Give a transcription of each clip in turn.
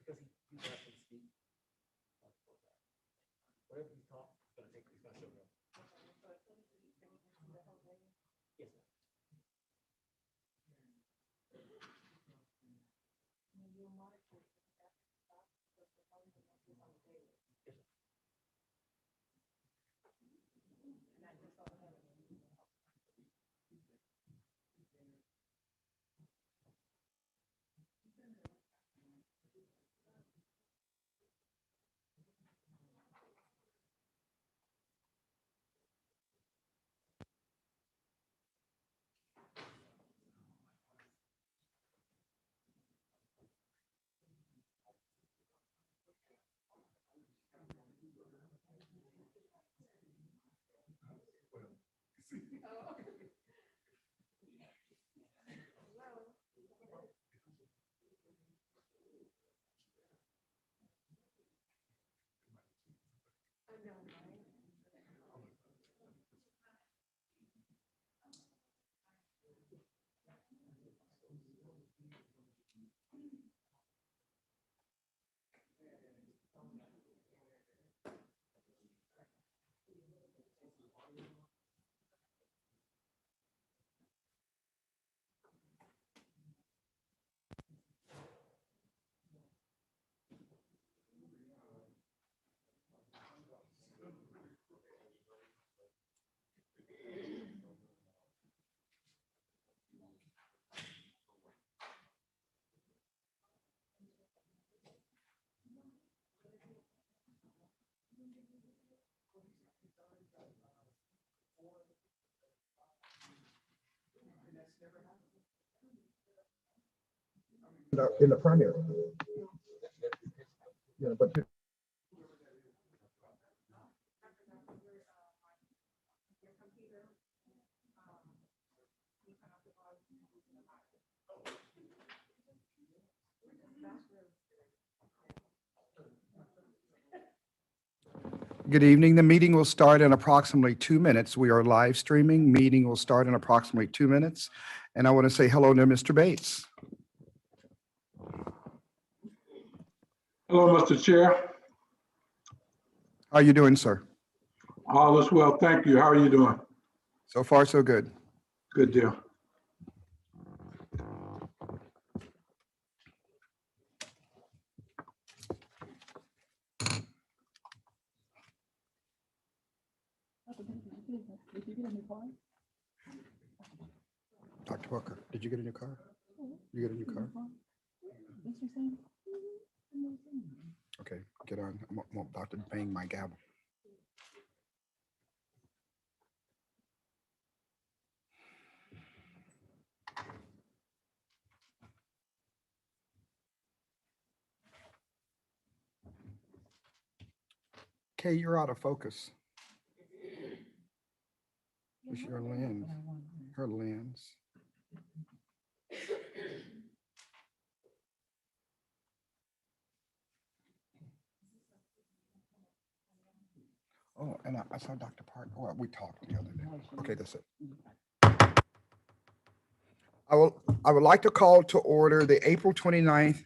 Because he's actually speak. Whatever he's taught, he's gonna take, he's gonna show them. Yes, ma'am. In the primary. Yeah, but good evening. The meeting will start in approximately 2 minutes. We are live streaming. Meeting will start in approximately 2 minutes. And I want to say hello to Mr. Bates. Hello, Mr. Chair. How are you doing, sir? All is well, thank you. How are you doing? So far, so good. Good deal. Dr. Booker, did you get a new car? You get a new car? Okay, get on. I'm about to bang my gavel. Kay, you're out of focus. It's your lens, her lens. Oh, and I saw Dr. Park. Oh, we talked the other day. Okay, that's it. I would like to call to order the April 29th,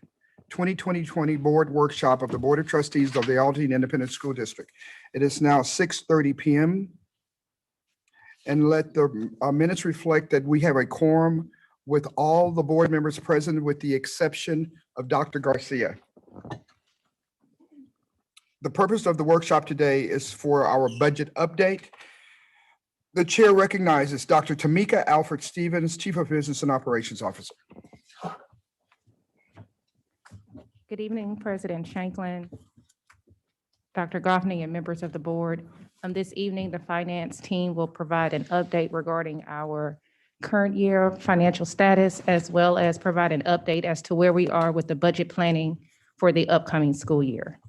2020 Board Workshop of the Board of Trustees of the Aldine Independent School District. It is now 6:30 p.m. And let the minutes reflect that we have a quorum with all the board members present with the exception of Dr. Garcia. The purpose of the workshop today is for our budget update. The chair recognizes Dr. Tamika Alfred Stevens, Chief of Business and Operations Officer. Good evening, President Shanklin, Dr. Goffney, and members of the board. This evening, the finance team will provide an update regarding our current year financial status, as well as provide an update as to where we are with the budget planning for the upcoming school year.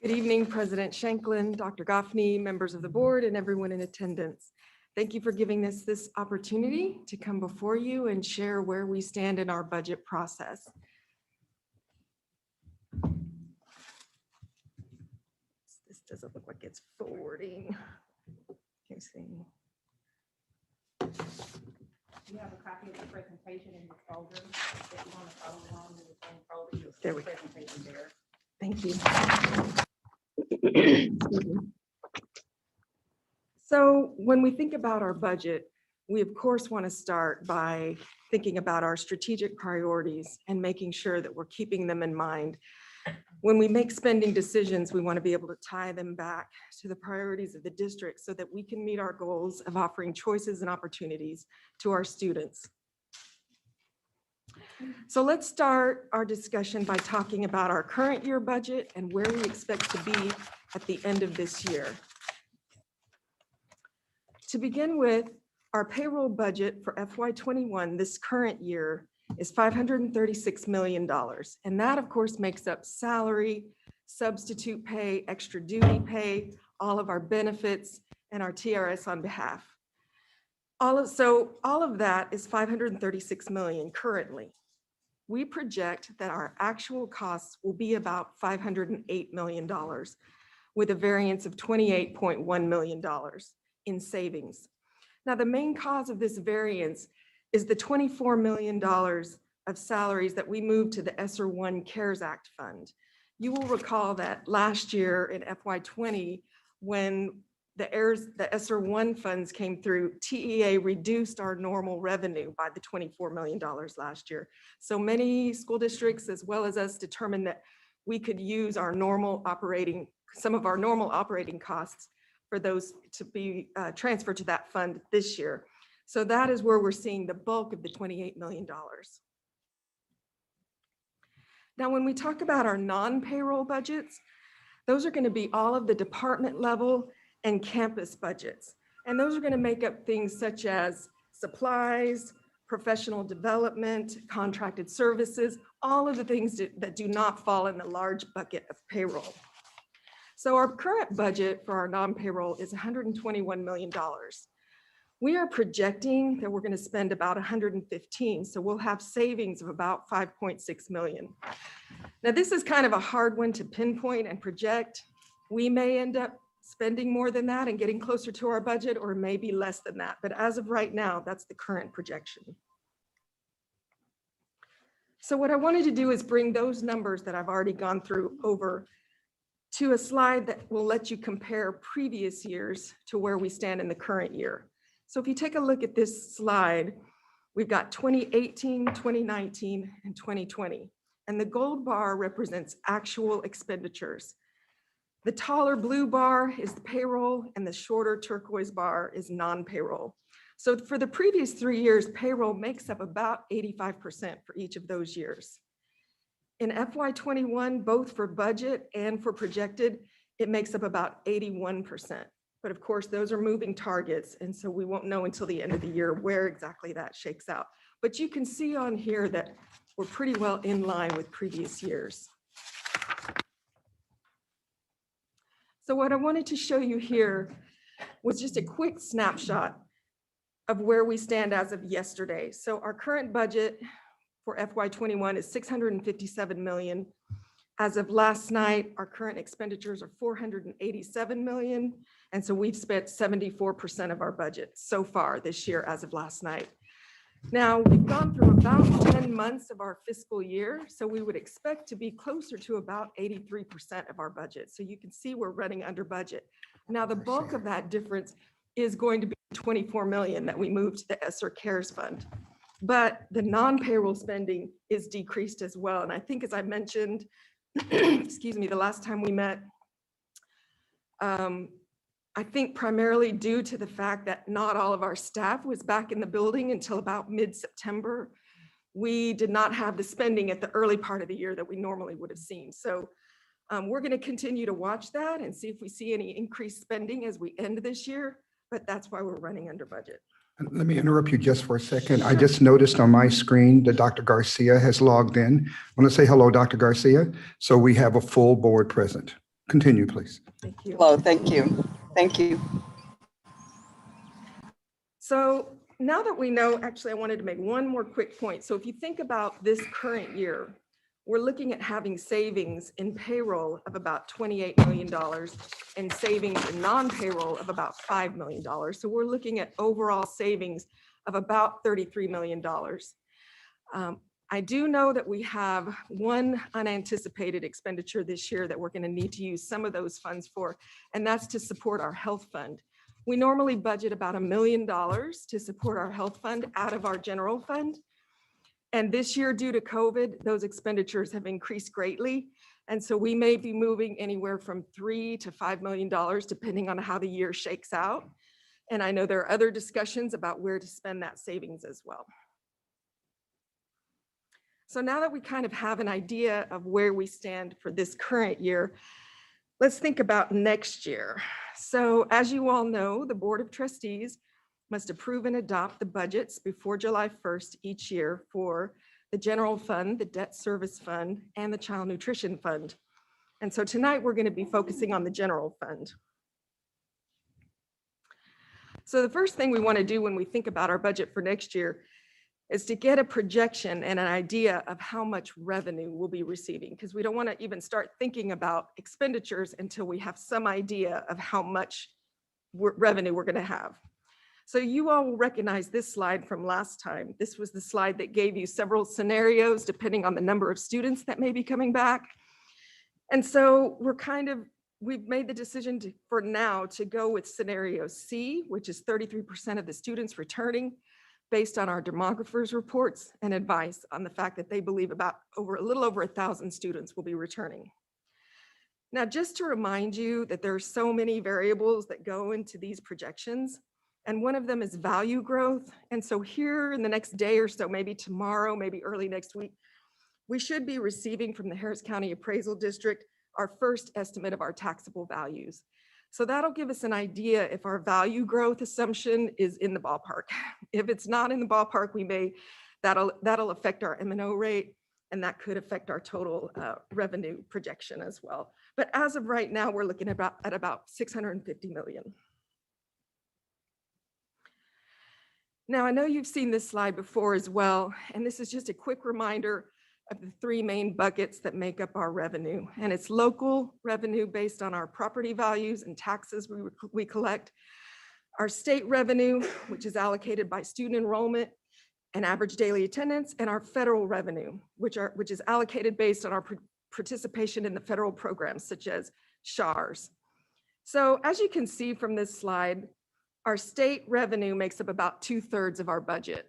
Good evening, President Shanklin, Dr. Goffney, members of the board, and everyone in attendance. Thank you for giving us this opportunity to come before you and share where we stand in our budget process. This doesn't look like it's forwarding. Can you see? You have a copy of the presentation in your folder. If you want to follow along in the same folder, you'll see There the we go. presentation there. Thank you. Excuse me. So when we think about our budget, we of course want to start by thinking about our strategic priorities and making sure that we're keeping them in mind. When we make spending decisions, we want to be able to tie them back to the priorities of the district so that we can meet our goals of offering choices and opportunities to our students. So let's start our discussion by talking about our current year budget and where we expect to be at the end of this year. To begin with, our payroll budget for FY21 this current year is $536 million. And that, of course, makes up salary, substitute pay, extra duty pay, all of our benefits, and our TRS on behalf. All of that is $536 million currently. We project that our actual costs will be about $508 million with a variance of $28.1 million in savings. Now, the main cause of this variance is the $24 million of salaries that we moved to the ESSER 1 CARES Act fund. You will recall that last year in FY20, when the ESSER 1 funds came through, TEA reduced our normal revenue by the $24 million last year. So many school districts, as well as us, determined that we could use our some of our normal operating costs for those to be transferred to that fund this year. So that is where we're seeing the bulk of the $28 million. Now, when we talk about our non-payroll budgets, those are going to be all of the department level and campus budgets. And those are going to make up things such as supplies, professional development, contracted services, all of the things that do not fall in the large bucket of payroll. So our current budget for our non-payroll is $121 million. We are projecting that we're going to spend about 115, so we'll have savings of about 5.6 million. Now, this is kind of a hard one to pinpoint and project. We may end up spending more than that and getting closer to our budget, or maybe less than that. But as of right now, that's the current projection. So what I wanted to do is bring those numbers that I've already gone through over to a slide that will let you compare previous years to where we stand in the current year. So if you take a look at this slide, we've got 2018, 2019, and 2020. And the gold bar represents actual expenditures. The taller blue bar is the payroll, and the shorter turquoise bar is non-payroll. So for the previous 3 years, payroll makes up about 85% for each of those years. In FY21, both for budget and for projected, it makes up about 81%. But of course, those are moving targets, and so we won't know until the end of the year where exactly that shakes out. But you can see on here that we're pretty well in line with previous years. So what I wanted to show you here was just a quick snapshot of where we stand as of yesterday. So our current budget for FY21 is $657 million. As of last night, our current expenditures are $487 million. And so we've spent 74% of our budget so far this year as of last night. Now, we've gone through about 10 months of our fiscal year, so we would expect to be closer to about 83% of our budget. So you can see we're running under budget. Now, the bulk of that difference is going to be 24 million that we moved to the ESSER CARES Fund. But the non-payroll spending is decreased as well. And I think, as I mentioned, excuse me, the last time we met, I think primarily due to the fact that not all of our staff was back in the building until about mid-September, we did not have the spending at the early part of the year that we normally would have seen. So we're going to continue to watch that and see if we see any increased spending as we end this year, but that's why we're running under budget. Let me interrupt you just for a second. I just noticed on my screen that Dr. Garcia has logged in. I want to say hello, Dr. Garcia. So we have a full board present. Continue, please. Thank you. Hello, thank you. Thank you. So now that we know, actually, I wanted to make one more quick point. So if you think about this current year, we're looking at having savings in payroll of about $28 million and savings in non-payroll of about $5 million. So we're looking at overall savings of about $33 million. I do know that we have one unanticipated expenditure this year that we're going to need to use some of those funds for, and that's to support our health fund. We normally budget about $1 million to support our health fund out of our general fund. And this year, due to COVID, those expenditures have increased greatly. And so we may be moving anywhere from $3 to $5 million, depending on how the year shakes out. And I know there are other discussions about where to spend that savings as well. So now that we kind of have an idea of where we stand for this current year, let's think about next year. So as you all know, the Board of Trustees must approve and adopt the budgets before July 1st each year for the general fund, the debt service fund, and the child nutrition fund. And so tonight we're going to be focusing on the general fund. So the first thing we want to do when we think about our budget for next year is to get a projection and an idea of how much revenue we'll be receiving, because we don't want to even start thinking about expenditures until we have some idea of how much revenue we're going to have. So you all will recognize this slide from last time. This was the slide that gave you several scenarios depending on the number of students that may be coming back. And so we've made the decision for now to go with scenario C, which is 33% of the students returning, based on our demographers' reports and advice on the fact that they believe about a little over 1,000 students will be returning. Now, just to remind you that there are so many variables that go into these projections, and one of them is value growth. And so here in the next day or so, maybe tomorrow, maybe early next week, we should be receiving from the Harris County Appraisal District our first estimate of our taxable values. So that'll give us an idea if our value growth assumption is in the ballpark. If it's not in the ballpark, that'll affect our M&O rate, and that could affect our total revenue projection as well. But as of right now, we're looking at about $650 million. Now, I know you've seen this slide before as well, and this is just a quick reminder of the three main buckets that make up our revenue. And it's local revenue based on our property values and taxes we collect, our state revenue, which is allocated by student enrollment and average daily attendance, and our federal revenue, which is allocated based on our participation in the federal programs such as SHARS. So as you can see from this slide, our state revenue makes up about 2/3 of our budget,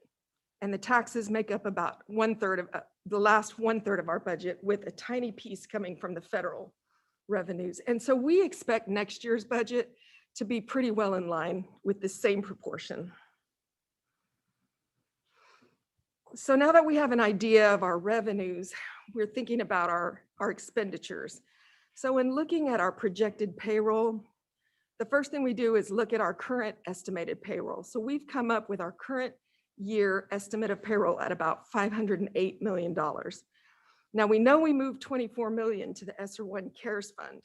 and the taxes make up about 1/3 of the last 1/3 of our budget, with a tiny piece coming from the federal revenues. And so we expect next year's budget to be pretty well in line with the same proportion. So now that we have an idea of our revenues, we're thinking about our expenditures. So in looking at our projected payroll, the first thing we do is look at our current estimated payroll. So we've come up with our current year estimate of payroll at about $508 million. Now we know we moved $24 million to the ESSER 1 CARES Fund.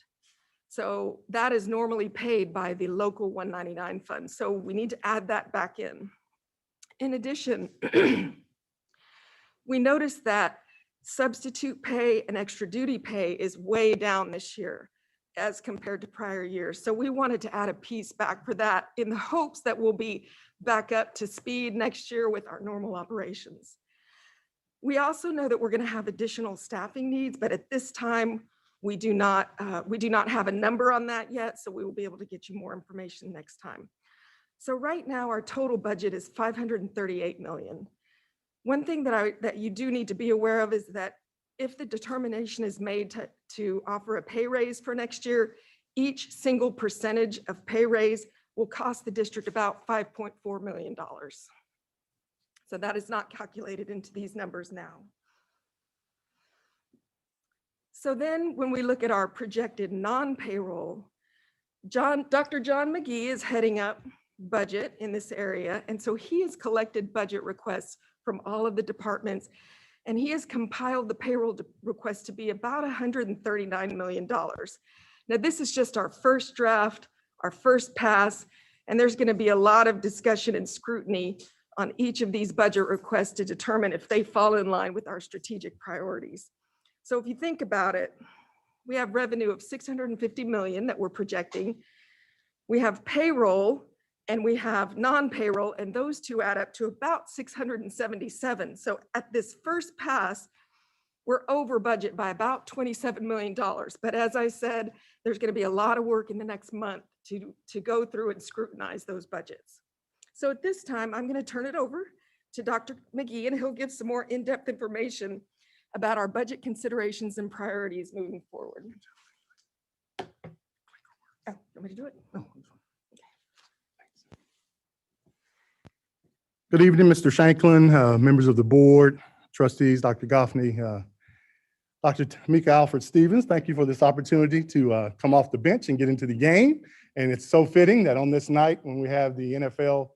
So that is normally paid by the local 199 fund. So we need to add that back in. In addition, we noticed that substitute pay and extra duty pay is way down this year as compared to prior years. So we wanted to add a piece back for that in the hopes that we'll be back up to speed next year with our normal operations. We also know that we're going to have additional staffing needs, but at this time, we do not have a number on that yet, so we will be able to get you more information next time. So right now, our total budget is $538 million. One thing that you do need to be aware of is that if the determination is made to offer a pay raise for next year, each single percentage of pay raise will cost the district about $5.4 million. So that is not calculated into these numbers now. So then when we look at our projected non-payroll, Dr. John McGee is heading up budget in this area. And so he has collected budget requests from all of the departments, and he has compiled the payroll request to be about $139 million. Now, this is just our first draft, our first pass, and there's going to be a lot of discussion and scrutiny on each of these budget requests to determine if they fall in line with our strategic priorities. So if you think about it, we have revenue of 650 million that we're projecting. We have payroll and we have non-payroll, and those two add up to about 677. So at this first pass, we're over budget by about $27 million. But as I said, there's going to be a lot of work in the next month to go through and scrutinize those budgets. So at this time, I'm going to turn it over to Dr. McGee, and he'll give some more in-depth information about our budget considerations and priorities moving forward. Oh, you want me to do it? Good evening, Mr. Shanklin, members of the board, trustees, Dr. Goffney, Dr. Tamika Alfred Stevens. Thank you for this opportunity to come off the bench and get into the game. And it's so fitting that on this night, when we have the NFL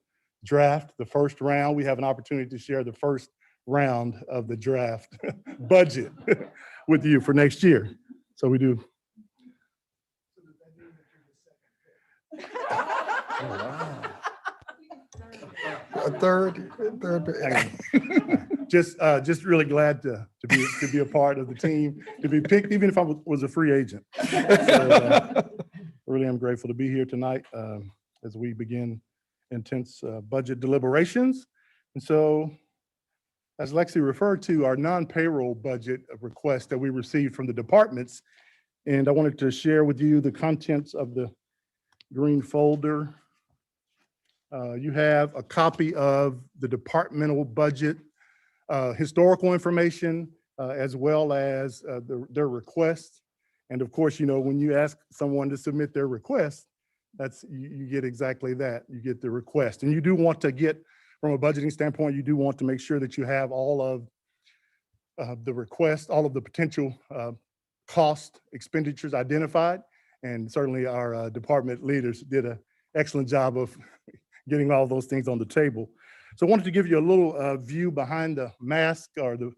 draft, the first round, we have an opportunity to share the first round of the draft budget with you for next year. So we do. A third. Just really glad to be a part of the team, to be picked, even if I was a free agent. So, really, I'm grateful to be here tonight as we begin intense budget deliberations. And so, as Lexi referred to, our non-payroll budget request that we received from the departments, and I wanted to share with you the contents of the green folder. You have a copy of the departmental budget, historical information, as well as their requests. And of course, you know, when you ask someone to submit their request, you get exactly that. You get the request. And you do want to get, from a budgeting standpoint, you do want to make sure that you have all of the requests, all of the potential cost expenditures identified. And certainly our department leaders did an excellent job of getting all those things on the table. So I wanted to give you a little view behind the mask, or the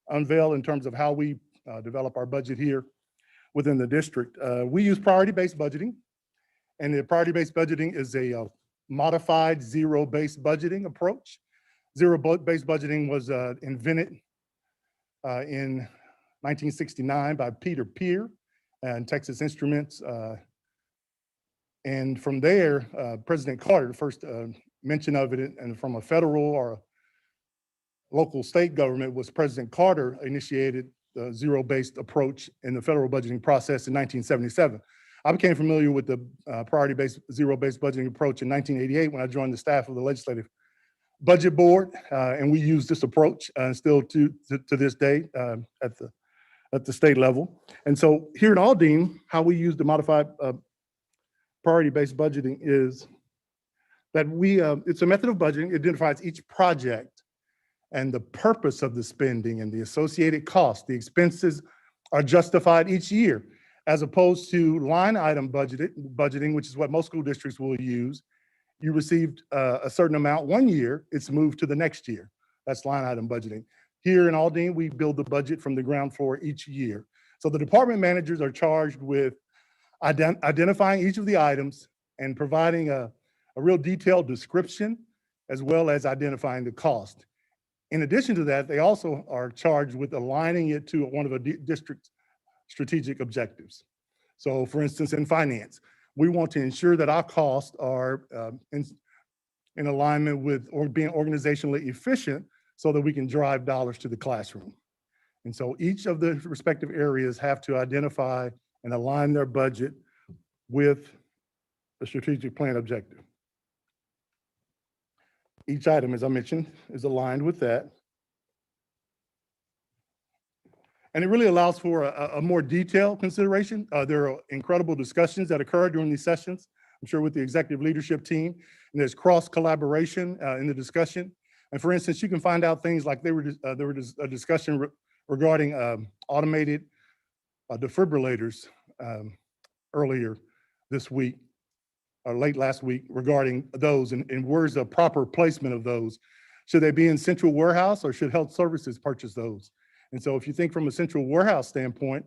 unveil, in terms of how we develop our budget here within the district. We use priority-based budgeting, and the priority-based budgeting is a modified zero-based budgeting approach. Zero-based budgeting was invented in 1969 by Peter Peer and Texas Instruments. And from there, President Carter, the first mention of it, and from a federal or a local state government, was President Carter initiated the zero-based approach in the federal budgeting process in 1977. I became familiar with the priority-based, zero-based budgeting approach in 1988 when I joined the staff of the Legislative Budget Board, and we use this approach still to this day at the state level. And so here in Aldine, how we use the modified priority-based budgeting is that it's a method of budgeting. It identifies each project and the purpose of the spending and the associated costs. The expenses are justified each year, as opposed to line item budgeting, which is what most school districts will use. You received a certain amount one year, it's moved to the next year. That's line item budgeting. Here in Aldine, we build the budget from the ground floor each year. So the department managers are charged with identifying each of the items and providing a real detailed description, as well as identifying the cost. In addition to that, they also are charged with aligning it to one of a district's strategic objectives. So for instance, in finance, we want to ensure that our costs are in alignment with being organizationally efficient so that we can drive dollars to the classroom. And so each of the respective areas have to identify and align their budget with the strategic plan objective. Each item, as I mentioned, is aligned with that. And it really allows for a more detailed consideration. There are incredible discussions that occur during these sessions, I'm sure with the executive leadership team, and there's cross collaboration in the discussion. And for instance, you can find out things like there was a discussion regarding automated defibrillators earlier this week, or late last week, regarding those, and where's the proper placement of those? Should they be in central warehouse, or should health services purchase those? And so if you think from a central warehouse standpoint,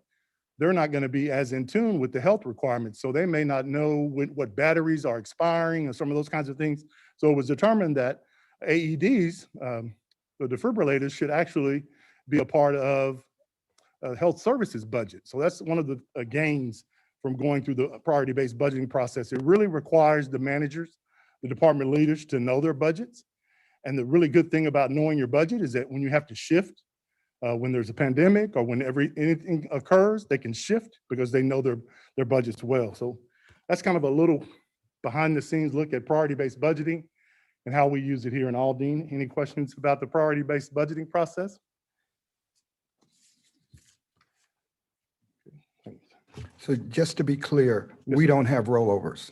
they're not going to be as in tune with the health requirements. So they may not know what batteries are expiring and some of those kinds of things. So it was determined that AEDs, the defibrillators, should actually be a part of health services budget. So that's one of the gains from going through the priority-based budgeting process. It really requires the managers, the department leaders to know their budgets. And the really good thing about knowing your budget is that when you have to shift, when there's a pandemic or when anything occurs, they can shift because they know their budgets well. So that's kind of a little behind the scenes look at priority-based budgeting and how we use it here in Aldine. Any questions about the priority-based budgeting process? So just to be clear, Yes, we sir. don't have rollovers.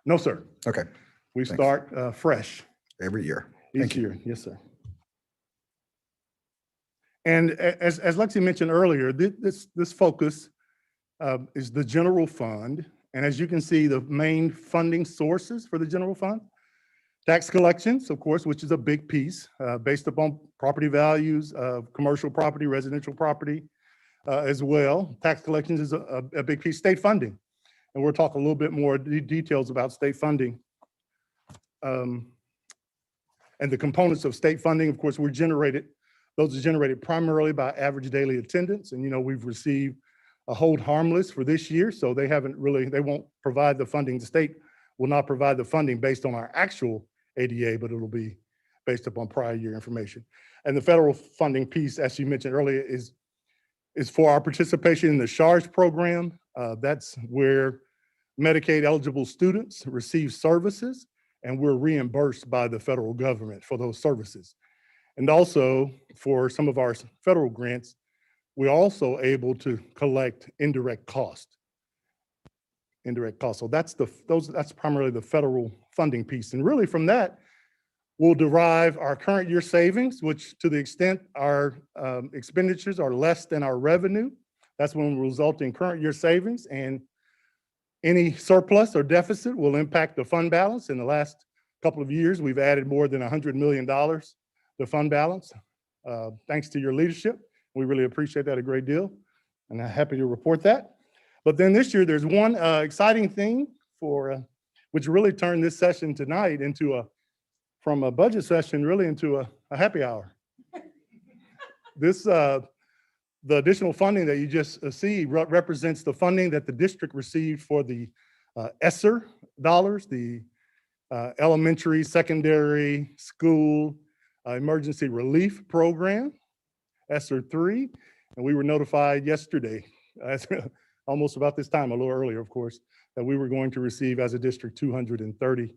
No, sir. Okay, We Thanks. start fresh every year. each Thank you. year. Yes, sir. And as Lexi mentioned earlier, this focus is the general fund. And as you can see, the main funding sources for the general fund, tax collections, of course, which is a big piece based upon property values, commercial property, residential property as well. Tax collections is a big piece. State funding. And we'll talk a little bit more details about state funding. And the components of state funding, of course, those are generated primarily by average daily attendance. And, we've received a hold harmless for this year. So they won't provide the funding. The state will not provide the funding based on our actual ADA, but it'll be based upon prior year information. And the federal funding piece, as you mentioned earlier, is for our participation in the SHARS program. That's where Medicaid eligible students receive services and we're reimbursed by the federal government for those services. And also for some of our federal grants, we're also able to collect indirect cost. So that's primarily the federal funding piece. And really from that, we'll derive our current year savings, which to the extent our expenditures are less than our revenue, that's when we result in current year savings, and any surplus or deficit will impact the fund balance. In the last couple of years, we've added more than $100 million to fund balance, thanks to your leadership. We really appreciate that a great deal, and I'm happy to report that. But then this year, there's one exciting thing which really turned this session tonight from a budget session really into a happy hour. The additional funding that you just see represents the funding that the district received for the ESSER dollars, the elementary, secondary, school emergency relief program, ESSER 3. And we were notified yesterday, almost about this time, a little earlier, of course, that we were going to receive as a district $235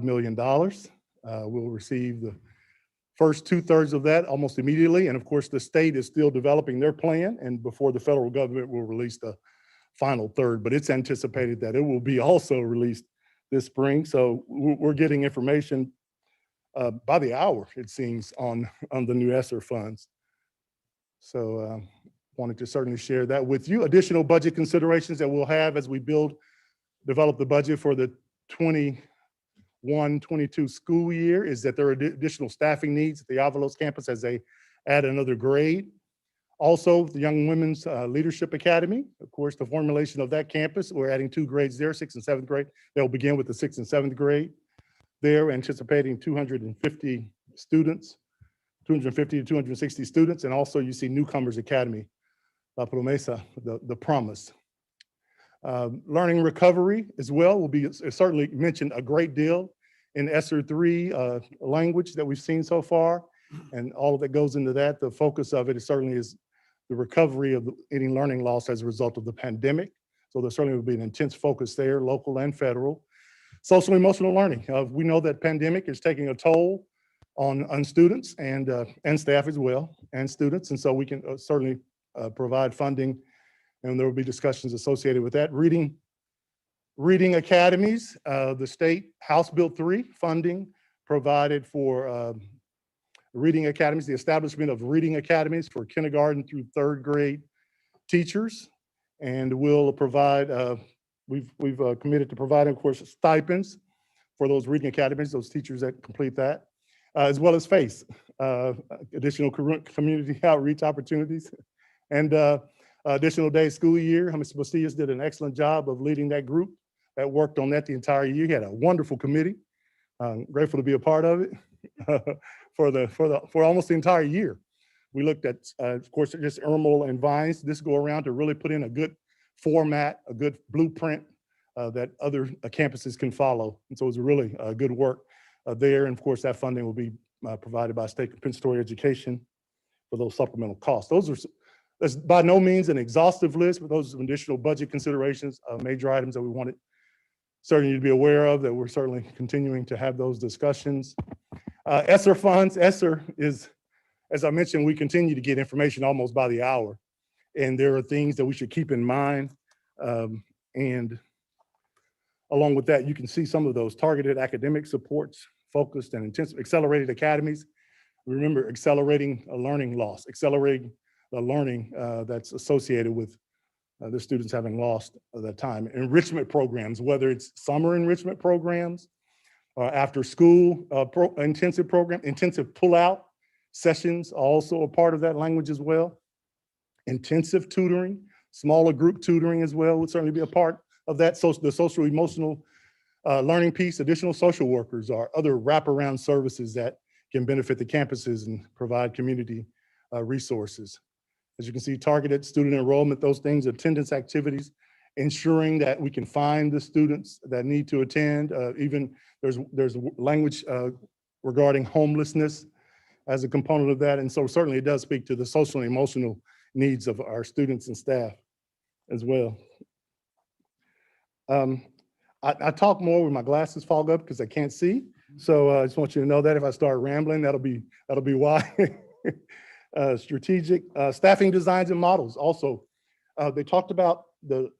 million. We'll receive the first 2/3 of that almost immediately. And of course, the state is still developing their plan, and before the federal government will release the final third, but it's anticipated that it will be also released this spring. So we're getting information by the hour, it seems, on the new ESSER funds. So wanted to certainly share that with you. Additional budget considerations that we'll have as we develop the budget for the 21-22 school year is that there are additional staffing needs at the Avalos campus as they add another grade. Also, the Young Women's Leadership Academy, of course, the formulation of that campus, we're adding 2 grades there, 6th and 7th grade. They'll begin with the 6th and 7th grade. They're anticipating 250 students, 250 to 260 students. And also you see Newcomers Academy, La Promesa, the promise. Learning recovery as well will be certainly mentioned a great deal in ESSER 3 language that we've seen so far, and all that goes into that. The focus of it certainly is the recovery of any learning loss as a result of the pandemic. So there certainly will be an intense focus there, local and federal. Social emotional learning. We know that pandemic is taking a toll on students and staff as well, and students, and so we can certainly provide funding, and there will be discussions associated with that. Reading academies, the state House Bill 3 funding provided for reading academies, the establishment of reading academies for kindergarten through 3rd grade teachers, and we'll provide, we've committed to providing, of course, stipends for those reading academies, those teachers that complete that, as well as FACE, additional community outreach opportunities. And additional day school year. Mr. Bastillas did an excellent job of leading that group that worked on that the entire year. He had a wonderful committee. Grateful to be a part of it for almost the entire year. We looked at, of course, just Irmal and Vines this go around to really put in a good format, a good blueprint that other campuses can follow. And so it was really good work there. And of course, that funding will be provided by state compensatory education for those supplemental costs. That's by no means an exhaustive list, but those are some additional budget considerations, major items that we wanted certainly to be aware of, that we're certainly continuing to have those discussions. ESSER funds, ESSER is, as I mentioned, we continue to get information almost by the hour. And there are things that we should keep in mind. And along with that, you can see some of those targeted academic supports, focused and intensive accelerated academies. Remember, accelerating a learning loss, accelerating the learning that's associated with the students having lost that time. Enrichment programs, whether it's summer enrichment programs, after school intensive program, intensive pull-out sessions, also a part of that language as well. Intensive tutoring, smaller group tutoring as well would certainly be a part of that. So the social emotional learning piece, additional social workers are other wraparound services that can benefit the campuses and provide community resources. As you can see, targeted student enrollment, those things, attendance activities, ensuring that we can find the students that need to attend. Even there's language regarding homelessness as a component of that. And so certainly it does speak to the social and emotional needs of our students and staff as well. I talk more with my glasses fog up because I can't see. So I just want you to know that if I start rambling, that'll be why. Strategic staffing designs and models. Also, they talked about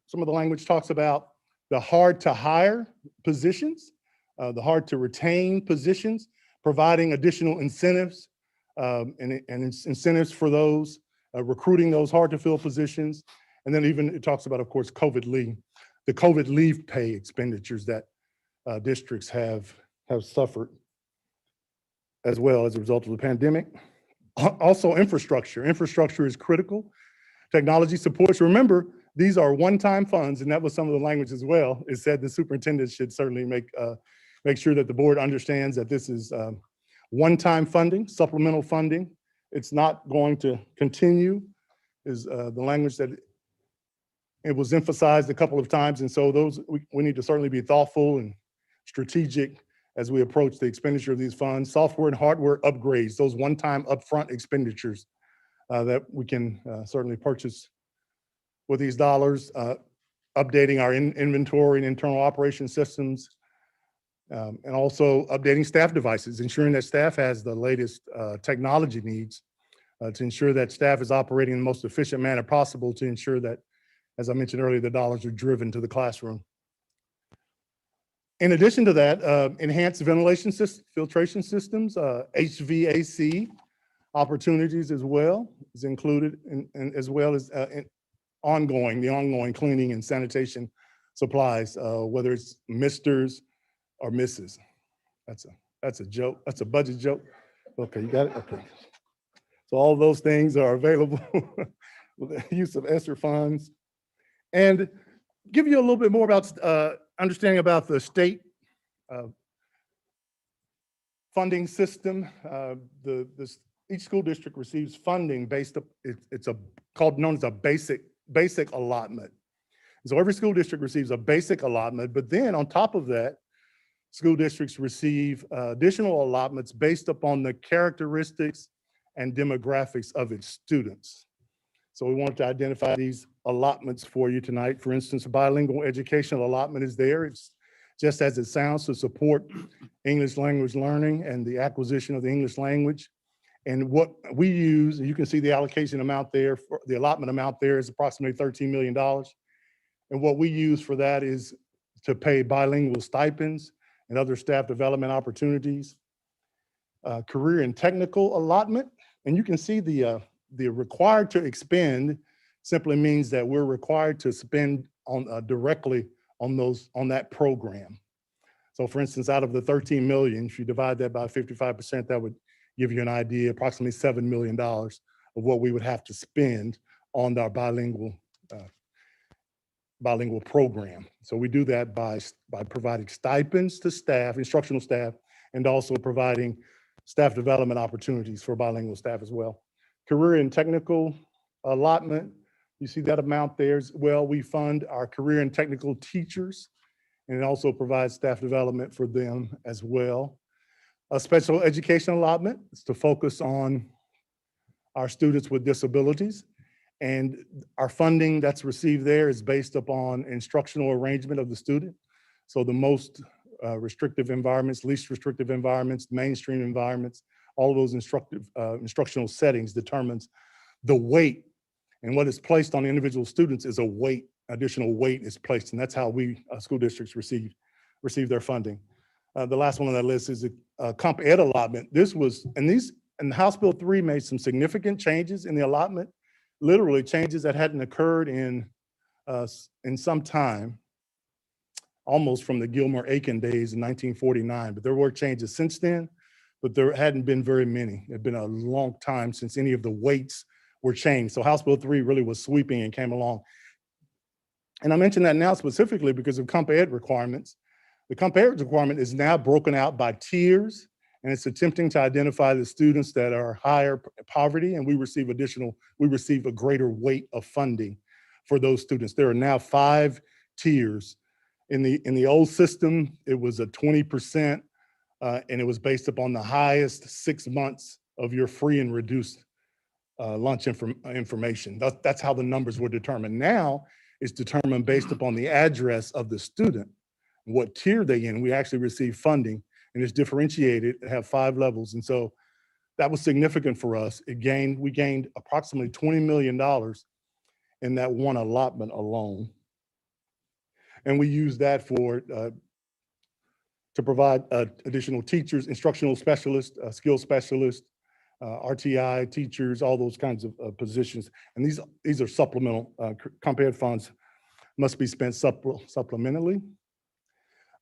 some of the language talks about the hard to hire positions, the hard to retain positions, providing additional incentives and incentives for those, recruiting those hard to fill positions. And then even it talks about, of course, COVID leave, the COVID leave pay expenditures that districts have suffered as well as a result of the pandemic. Also, infrastructure. Infrastructure is critical. Technology supports. Remember, these are one-time funds, and that was some of the language as well. It said the superintendent should certainly make sure that the board understands that this is one-time funding, supplemental funding. It's not going to continue, is the language that it was emphasized a couple of times. And so we need to certainly be thoughtful and strategic as we approach the expenditure of these funds. Software and hardware upgrades, those one-time upfront expenditures that we can certainly purchase with these dollars, updating our inventory and internal operation systems, and also updating staff devices, ensuring that staff has the latest technology needs to ensure that staff is operating in the most efficient manner possible to ensure that, as I mentioned earlier, the dollars are driven to the classroom. In addition to that, enhanced ventilation system, filtration systems, HVAC opportunities as well is included, as well as the ongoing cleaning and sanitation supplies, whether it's Misters or Mrs. That's a joke. That's a budget joke. Okay, you got it. Okay. So all those things are available with the use of ESSER funds, and give you a little bit more about understanding about the state funding system. Each school district receives funding based up. It's known as a basic allotment. So every school district receives a basic allotment, but then on top of that, school districts receive additional allotments based upon the characteristics and demographics of its students. So we wanted to identify these allotments for you tonight. For instance, a bilingual educational allotment is there. It's just as it sounds, to support English language learning and the acquisition of the English language. And what we use, you can see the allocation amount there, the allotment amount there is approximately $13 million. And what we use for that is to pay bilingual stipends and other staff development opportunities. Career and technical allotment. And you can see the required to expend simply means that we're required to spend on directly on that program. So for instance, out of the 13 million, if you divide that by 55%, that would give you an idea, approximately $7 million of what we would have to spend on our bilingual program. So we do that by providing stipends to staff, instructional staff, and also providing staff development opportunities for bilingual staff as well. Career and technical allotment, you see that amount there as well. We fund our career and technical teachers, and it also provides staff development for them as well. A special education allotment is to focus on our students with disabilities. And our funding that's received there is based upon instructional arrangement of the student. So the most restrictive environments, least restrictive environments, mainstream environments, all of those instructional settings determines the weight. And what is placed on individual students is a weight, additional weight is placed. And that's how we school districts receive their funding. The last one on that list is a comp ed allotment. This was, and House Bill 3 made some significant changes in the allotment, literally changes that hadn't occurred in some time, almost from the Gilmer-Aiken days in 1949. But there were changes since then, but there hadn't been very many. It had been a long time since any of the weights were changed. So House Bill 3 really was sweeping and came along. And I mention that now specifically because of comp ed requirements. The comp ed requirement is now broken out by tiers, and it's attempting to identify the students that are higher poverty, and we receive a greater weight of funding for those students. There are now 5 tiers. In the old system, it was a 20%, and it was based upon the highest 6 months of your free and reduced lunch information. That's how the numbers were determined. Now it's determined based upon the address of the student, what tier they in. We actually receive funding, and it's differentiated, have 5 levels. And so that was significant for us. We gained approximately $20 million in that one allotment alone. And we use that to provide additional teachers, instructional specialists, skill specialists, RTI teachers, all those kinds of positions. And these are supplemental. Comp ed funds must be spent supplementally.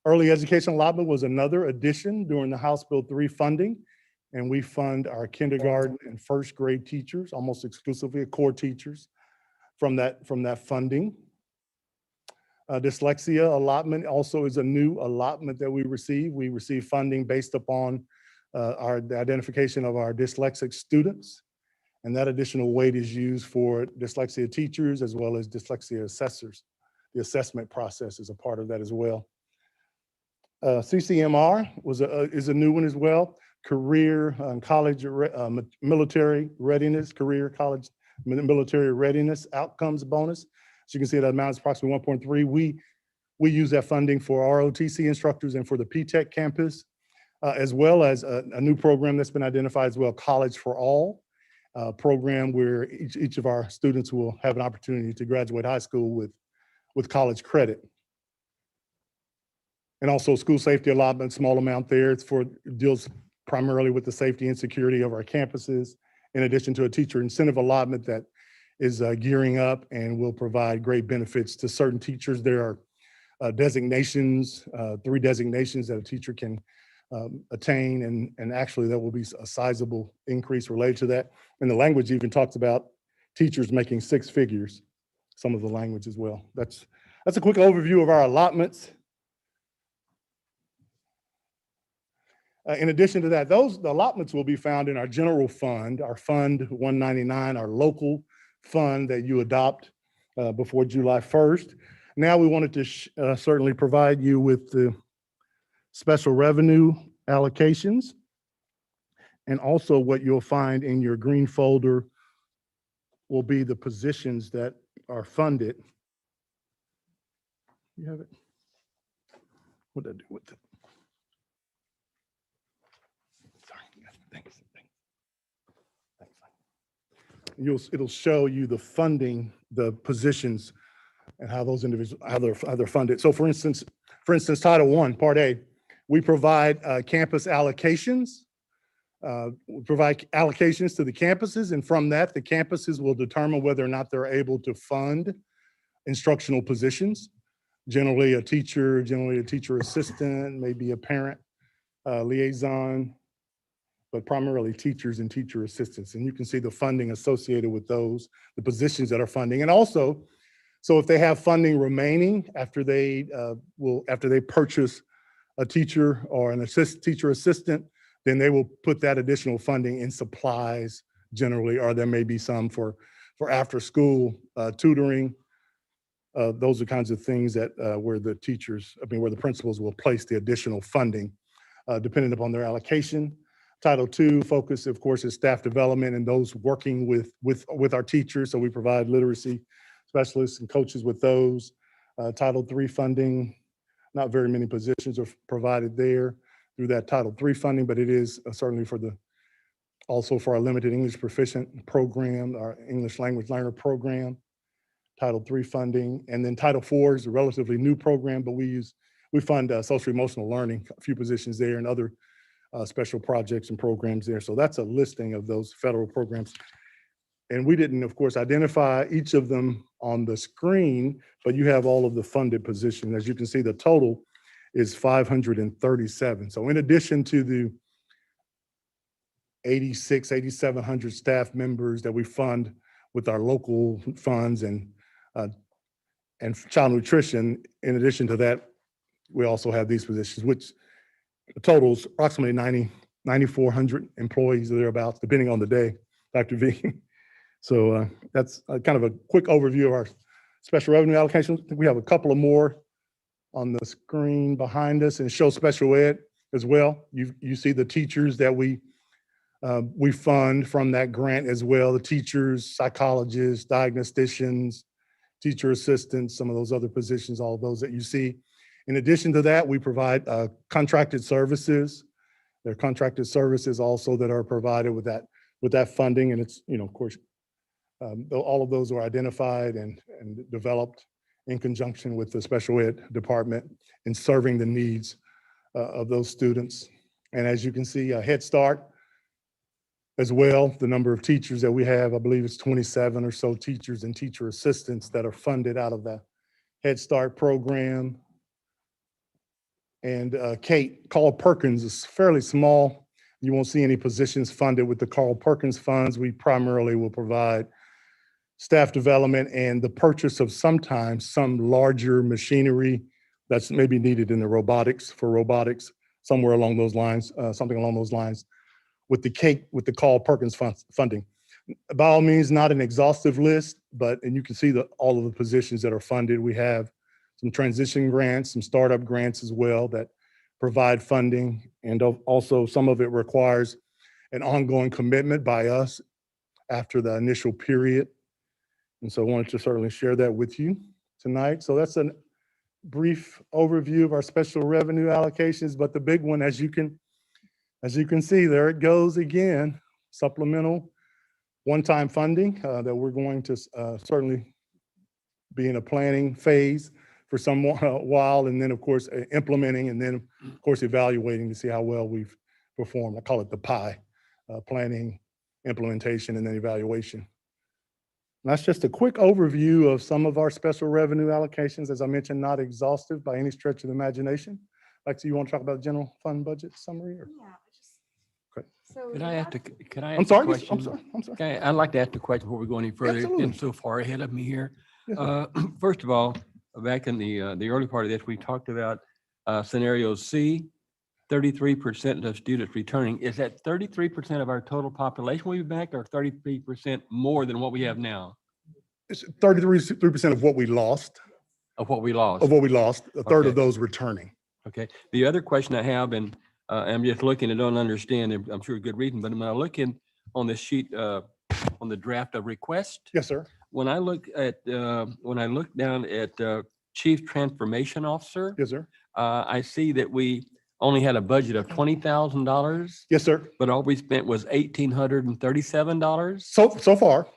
Early education allotment was another addition during the House Bill 3 funding, and we fund our kindergarten and first grade teachers, almost exclusively core teachers, from that funding. Dyslexia allotment also is a new allotment that we receive. We receive funding based upon the identification of our dyslexic students, and that additional weight is used for dyslexia teachers as well as dyslexia assessors. The assessment process is a part of that as well. CCMR is a new one as well. Career and college military readiness, career college military readiness outcomes bonus. So you can see that amount is approximately 1.3. We use that funding for ROTC instructors and for the P-TECH campus, as well as a new program that's been identified as well, College for All, a program where each of our students will have an opportunity to graduate high school with college credit. And also school safety allotment, small amount there. Deals primarily with the safety and security of our campuses, in addition to a teacher incentive allotment that is gearing up and will provide great benefits to certain teachers. There are designations, 3 designations that a teacher can attain, and actually there will be a sizable increase related to that. And the language even talks about teachers making 6 figures, some of the language as well. That's a quick overview of our allotments. In addition to that, the allotments will be found in our general fund, our Fund 199, our local fund that you adopt before July 1st. Now we wanted to certainly provide you with the special revenue allocations, and also what you'll find in your green folder will be the positions that are funded. You have it? What did I do with it? Thanks. It'll show you the funding, the positions, and how those individuals, how they're funded. So for instance, Title I, Part A, we provide campus allocations. We provide allocations to the campuses, and from that, the campuses will determine whether or not they're able to fund instructional positions. Generally a teacher assistant, maybe a parent liaison, but primarily teachers and teacher assistants. And you can see the funding associated with those, the positions that are funding. And also, so if they have funding remaining after they purchase a teacher or an teacher assistant, then they will put that additional funding in supplies generally, or there may be some for after school tutoring. Those are kinds of things that where the principals will place the additional funding depending upon their allocation. Title II focus, of course, is staff development and those working with our teachers. So we provide literacy specialists and coaches with those. Title III funding, not very many positions are provided there through that Title III funding, but it is certainly also for our limited English proficient program, our English language learner program, Title III funding. And then Title IV is a relatively new program, but we fund social emotional learning, a few positions there and other special projects and programs there. So that's a listing of those federal programs. And we didn't, of course, identify each of them on the screen, but you have all of the funded positions. As you can see, the total is 537. So in addition to the 8,700 staff members that we fund with our local funds and child nutrition, in addition to that, we also have these positions, which totals approximately 9,400 employees or thereabouts, depending on the day, Dr. V. So that's kind of a quick overview of our special revenue allocations. I think we have a couple of more on the screen behind us, and it shows special ed as well. You see the teachers that we fund from that grant as well, the teachers, psychologists, diagnosticians, teacher assistants, some of those other positions, all of those that you see. In addition to that, we provide contracted services. There are contracted services also that are provided with that funding, and it's, of course, all of those are identified and developed in conjunction with the special ed department in serving the needs of those students. And as you can see, Head Start as well, the number of teachers that we have, I believe it's 27 or so teachers and teacher assistants that are funded out of the Head Start program. And Kate, Carl Perkins is fairly small. You won't see any positions funded with the Carl Perkins funds. We primarily will provide staff development and the purchase of sometimes some larger machinery that's maybe needed in the robotics, somewhere along those lines, something along those lines with the Carl Perkins funding. By all means, not an exhaustive list, and you can see all of the positions that are funded. We have some transition grants, some startup grants as well that provide funding. And also some of it requires an ongoing commitment by us after the initial period. And so I wanted to certainly share that with you tonight. So that's a brief overview of our special revenue allocations, but the big one, as you can see, there it goes again, supplemental one-time funding that we're going to certainly be in a planning phase for some while, and then of course implementing, and then of course evaluating to see how well we've performed. I call it the PIE, planning, implementation, and then evaluation. And that's just a quick overview of some of our special revenue allocations. As I mentioned, not exhaustive by any stretch of the imagination. Lexi, you want to talk about the general fund budget summary? Or? Yeah, Okay. so. Can I ask I'm a sorry. question? I'm sorry. Okay, I'd like to ask a question before we go any further. It's Absolutely. been so far ahead of me here. Yes, sir. First of all, back in the early part of this, we talked about scenario C, 33% of students returning. Is that 33% of our total population will be back, or 33% more than what we have now? It's 33% of what we lost. Of what we lost? Of what we lost, a third of Okay. those returning. Okay. The other question I have, and I'm just looking, I don't understand, and I'm sure a good reason, but when I look on the sheet, on the draft of request, Yes, sir. when I look down at Chief Transformation Officer, Yes, sir. I see that we only had a budget of $20,000, Yes, sir. but all we spent was $1,837. So far.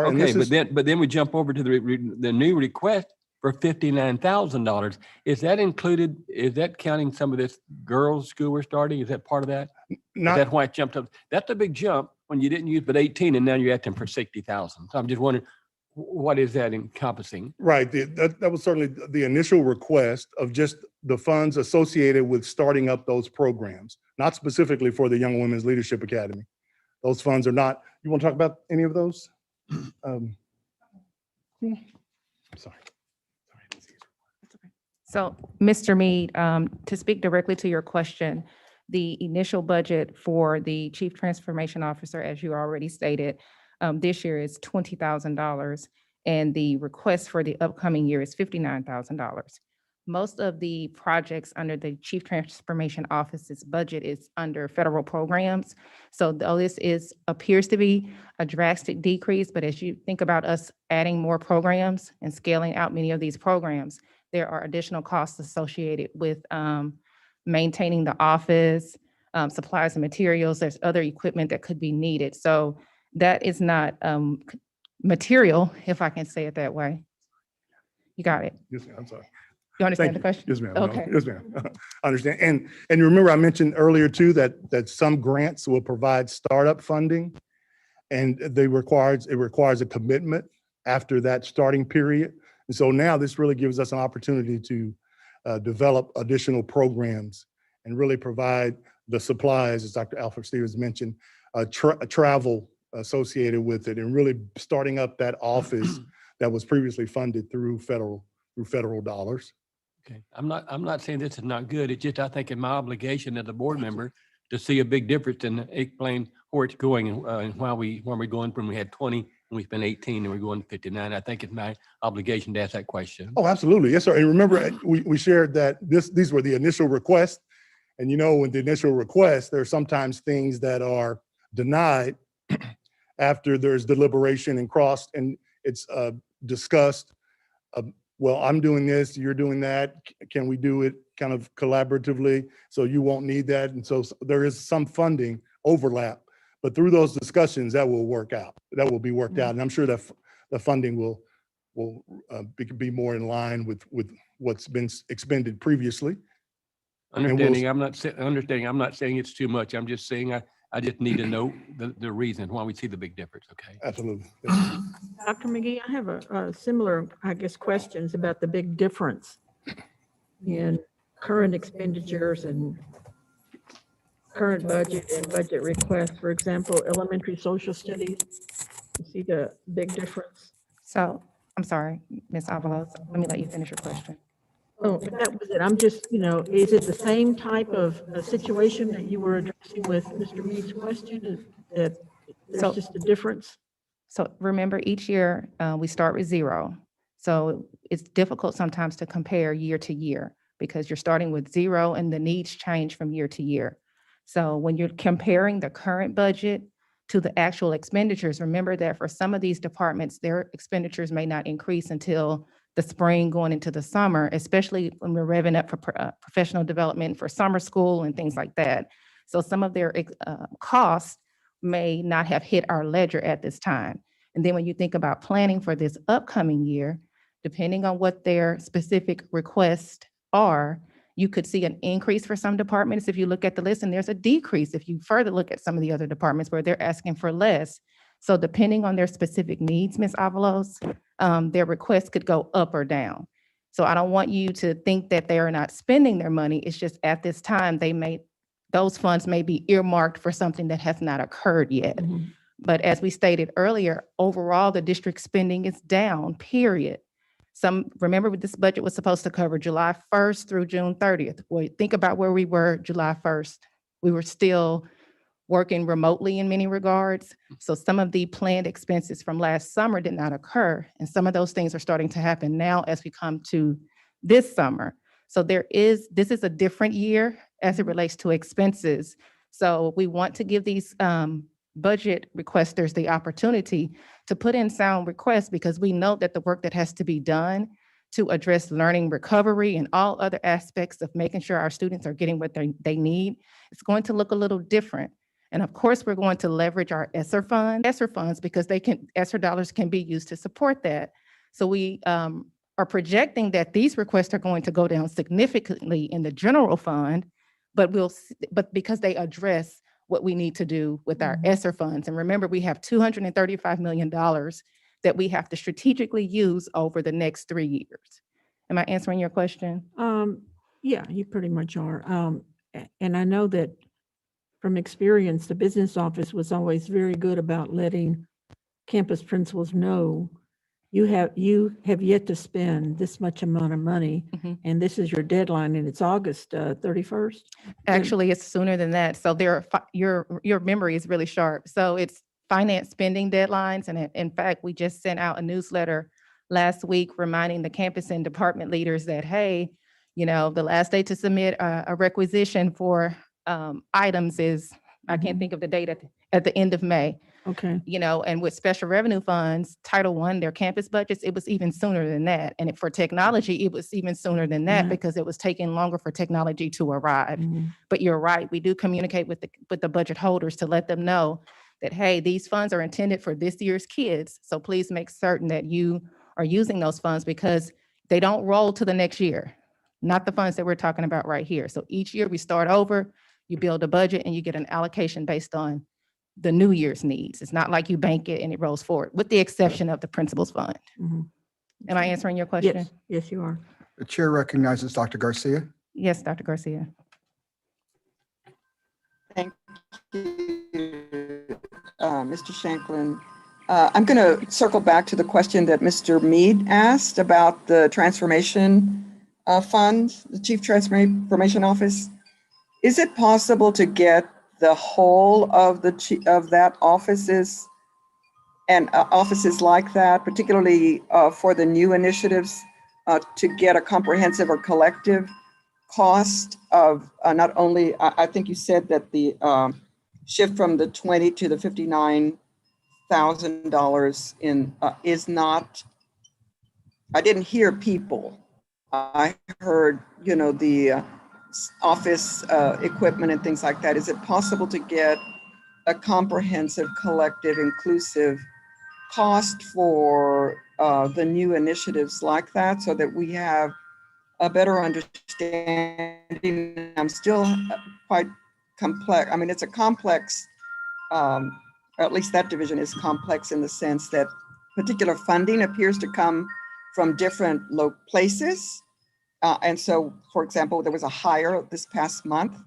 And Okay, this is, but then we jump over to the new request for $59,000. Is that included? Is that counting some of this girls' school we're starting? Is that part of that? Is that not, why it jumped up? That's a big jump when you didn't use but 18, and now you're asking for 60,000. So I'm just wondering, what is that encompassing? Right, that was certainly the initial request of just the funds associated with starting up those programs, not specifically for the Young Women's Leadership Academy. Those funds are not, you want to talk about any of those? Sorry. So, Mr. Mead, to speak directly to your question, the initial budget for the Chief Transformation Officer, as you already stated, this year is $20,000, and the request for the upcoming year is $59,000. Most of the projects under the Chief Transformation Office's budget is under federal programs. So though this appears to be a drastic decrease, but as you think about us adding more programs and scaling out many of these programs, there are additional costs associated with maintaining the office, supplies and materials. There's other equipment that could be needed. So that is not material, if I can say it that way. You got it. Yes, ma'am, I'm sorry. You understand Thank the you. question? Yes, ma'am. No, Okay. yes, ma'am. I understand. And you remember I mentioned earlier too, that some grants will provide startup funding, and it requires a commitment after that starting period. And so now this really gives us an opportunity to develop additional programs and really provide the supplies, as Dr. Alfred Stevens mentioned, travel associated with it, and really starting up that office that was previously funded through federal dollars. Okay, I'm not saying this is not good. It's just, I think it's my obligation as a board member to see a big difference and explain where it's going and why we're going from, we had 20 and we spent 18 and we're going to 59. I think it's my obligation to ask that question. Oh, absolutely. Yes, sir. And remember, we shared that these were the initial requests. And with the initial request, there are sometimes things that are denied after there's deliberation and crossed and it's discussed. Well, I'm doing this, you're doing that. Can we do it kind of collaboratively? So you won't need that. And so there is some funding overlap, but through those discussions, that will work out. That will be worked out. And I'm sure that the funding will be more in line with what's been expended previously. Understanding, I'm not saying it's too much. I'm just saying I just need to know the reason why we see the big difference, okay? Absolutely. Yes. Dr. McGee, I have a similar, I guess, questions about the big difference in current expenditures and current budget and budget requests. For example, elementary social studies, you see the big difference? So, I'm sorry, Ms. Avalos, let me let you finish your question. Oh, that was it. I'm just, is it the same type of situation that you were addressing with Mr. Mead's question? That So- there's just a difference? So remember, each year, we start with zero. So it's difficult sometimes to compare year to year because you're starting with zero and the needs change from year to year. So when you're comparing the current budget to the actual expenditures, remember that for some of these departments, their expenditures may not increase until the spring going into the summer, especially when we're revving up for professional development for summer school and things like that. So some of their costs may not have hit our ledger at this time. And then when you think about planning for this upcoming year, depending on what their specific requests are, you could see an increase for some departments if you look at the list, and there's a decrease if you further look at some of the other departments where they're asking for less. So depending on their specific needs, Ms. Avalos, their requests could go up or down. So I don't want you to think that they are not spending their money. It's just at this time, those funds may be earmarked for something that has not occurred yet. Mhm. But as we stated earlier, overall, the district spending is down, period. Remember this budget was supposed to cover July 1st through June 30th. Well, think about where we were July 1st. We were still working remotely in many regards. So some of the planned expenses from last summer did not occur. And some of those things are starting to happen now as we come to this summer. So this is a different year as it relates to expenses. So we want to give these budget requesters the opportunity to put in sound requests because we know that the work that has to be done to address learning recovery and all other aspects of making sure our students are getting what they need, it's going to look a little different. And of course, we're going to leverage our ESSER funds because ESSER dollars can be used to support that. So we are projecting that these requests are going to go down significantly in the general fund, but because they address what we need to do with our ESSER funds. And remember, we have $235 million that we have to strategically use over the next 3 years. Am I answering your question? Yeah, you pretty much are. And I know that from experience, the business office was always very good about letting campus principals know you have yet to spend this much amount of money, Mhm. and this is your deadline, and it's August 31st. Actually, it's sooner than that. So your memory is really sharp. So it's finance spending deadlines. And in fact, we just sent out a newsletter last week reminding the campus and department leaders that, hey, the last day to submit a requisition for items is, I can't think of the date at the end of May. Okay, And with special revenue funds, Title I, their campus budgets, it was even sooner than that. And for technology, it was even sooner than that Right. because it was taking longer for technology to arrive. Mhm. But you're right, we do communicate with the budget holders to let them know that, hey, these funds are intended for this year's kids. So please make certain that you are using those funds because they don't roll to the next year, not the funds that we're talking about right here. So each year we start over, you build a budget and you get an allocation based on the new year's needs. It's not like you bank it and it rolls forward, with the exception of the principal's fund. Mhm. Am I answering your question? Yes, yes, you are. The chair recognizes Dr. Garcia. Yes, Dr. Garcia. Thank you, Mr. Shanklin. I'm going to circle back to the question that Mr. Mead asked about the transformation fund, the Chief Transformation Office. Is it possible to get the whole of that offices and offices like that, particularly for the new initiatives, to get a comprehensive or collective cost of not only, I think you said that the shift from the 20 to the $59,000 is not, I didn't hear people. I heard, the office equipment and things like that. Is it possible to get a comprehensive, collective, inclusive cost for the new initiatives like that so that we have a better understanding? I'm still quite complex. I mean, it's a complex, or at least that division is complex in the sense that particular funding appears to come from different places. And so, for example, there was a hire this past month,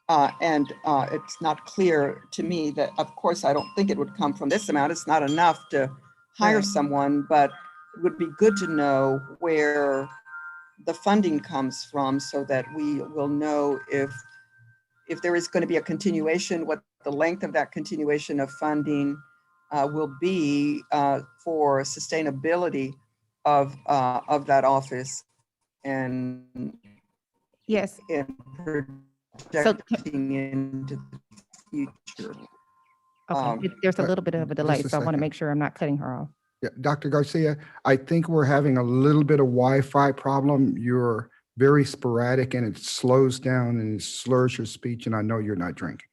and it's not clear to me that, of course, I don't think it would come from this amount. It's not enough to hire Right. someone, but it would be good to know where the funding comes from so that we will know if there is going to be a continuation, what the length of that continuation of funding will be for sustainability of that office and Yes. projecting into the future. Okay. There's a little bit of a delay, just a so I want to second. make sure I'm not cutting her off. Yeah, Dr. Garcia, I think we're having a little bit of Wi-Fi problem. You're very sporadic and it slows down and it slurs your speech, and I know you're not drinking.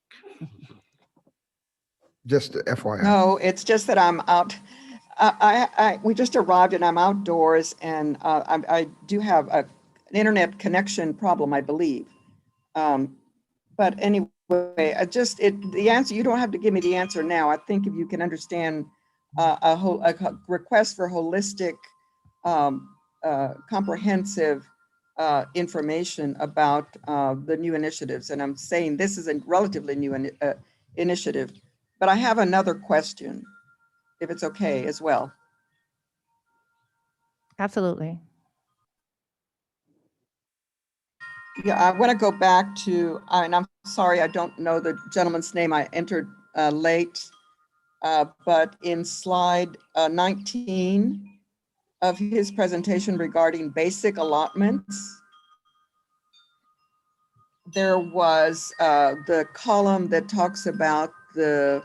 Just FYI. No, it's just that I'm out. We just arrived and I'm outdoors, and I do have an internet connection problem, I believe. But anyway, the answer, you don't have to give me the answer now. I think if you can understand a request for holistic, comprehensive information about the new initiatives. And I'm saying this is a relatively new initiative, but I have another question, if it's okay as well. Absolutely. Yeah, I want to go back to, and I'm sorry, I don't know the gentleman's name. I entered late, but in slide 19 of his presentation regarding basic allotments, there was the column that talks about the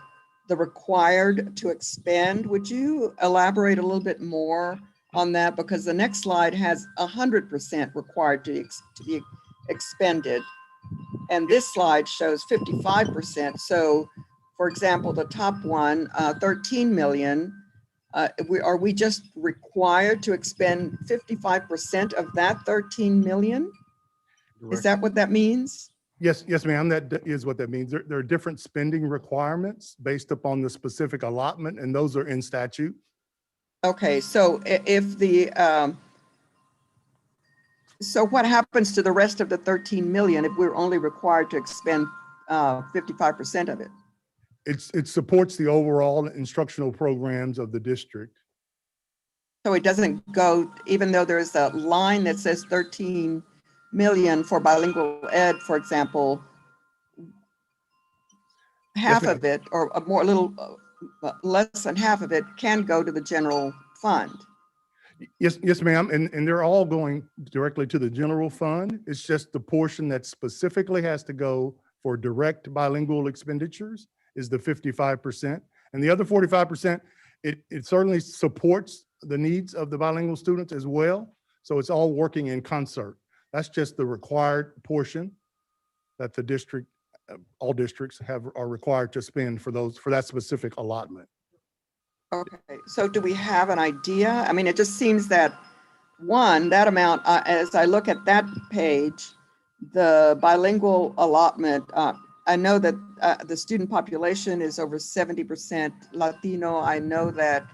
required to expend. Would you elaborate a little bit more on that? Because the next slide has 100% required to be expended. And this slide shows 55%. So for example, the top one, 13 million, are we just required to expend 55% of that 13 million? Is that what that means? Yes, ma'am, that is what that means. There are different spending requirements based upon the specific allotment, and those are in statute. Okay, so if the, so what happens to the rest of the 13 million if we're only required to expend 55% of it? It supports the overall instructional programs of the district. So it doesn't go, even though there's a line that says 13 million for bilingual ed, for example, half ma'am. of it or a more, a little less than half of it can go to the general fund. Yes, ma'am. And they're all going directly to the general fund. It's just the portion that specifically has to go for direct bilingual expenditures is the 55%. And the other 45%, it certainly supports the needs of the bilingual students as well. So it's all working in concert. That's just the required portion that the district, all districts are required to spend for that specific allotment. Okay, so do we have an idea? I mean, it just seems that that amount, as I look at that page, the bilingual allotment, I know that the student population is over 70% Latino. I know that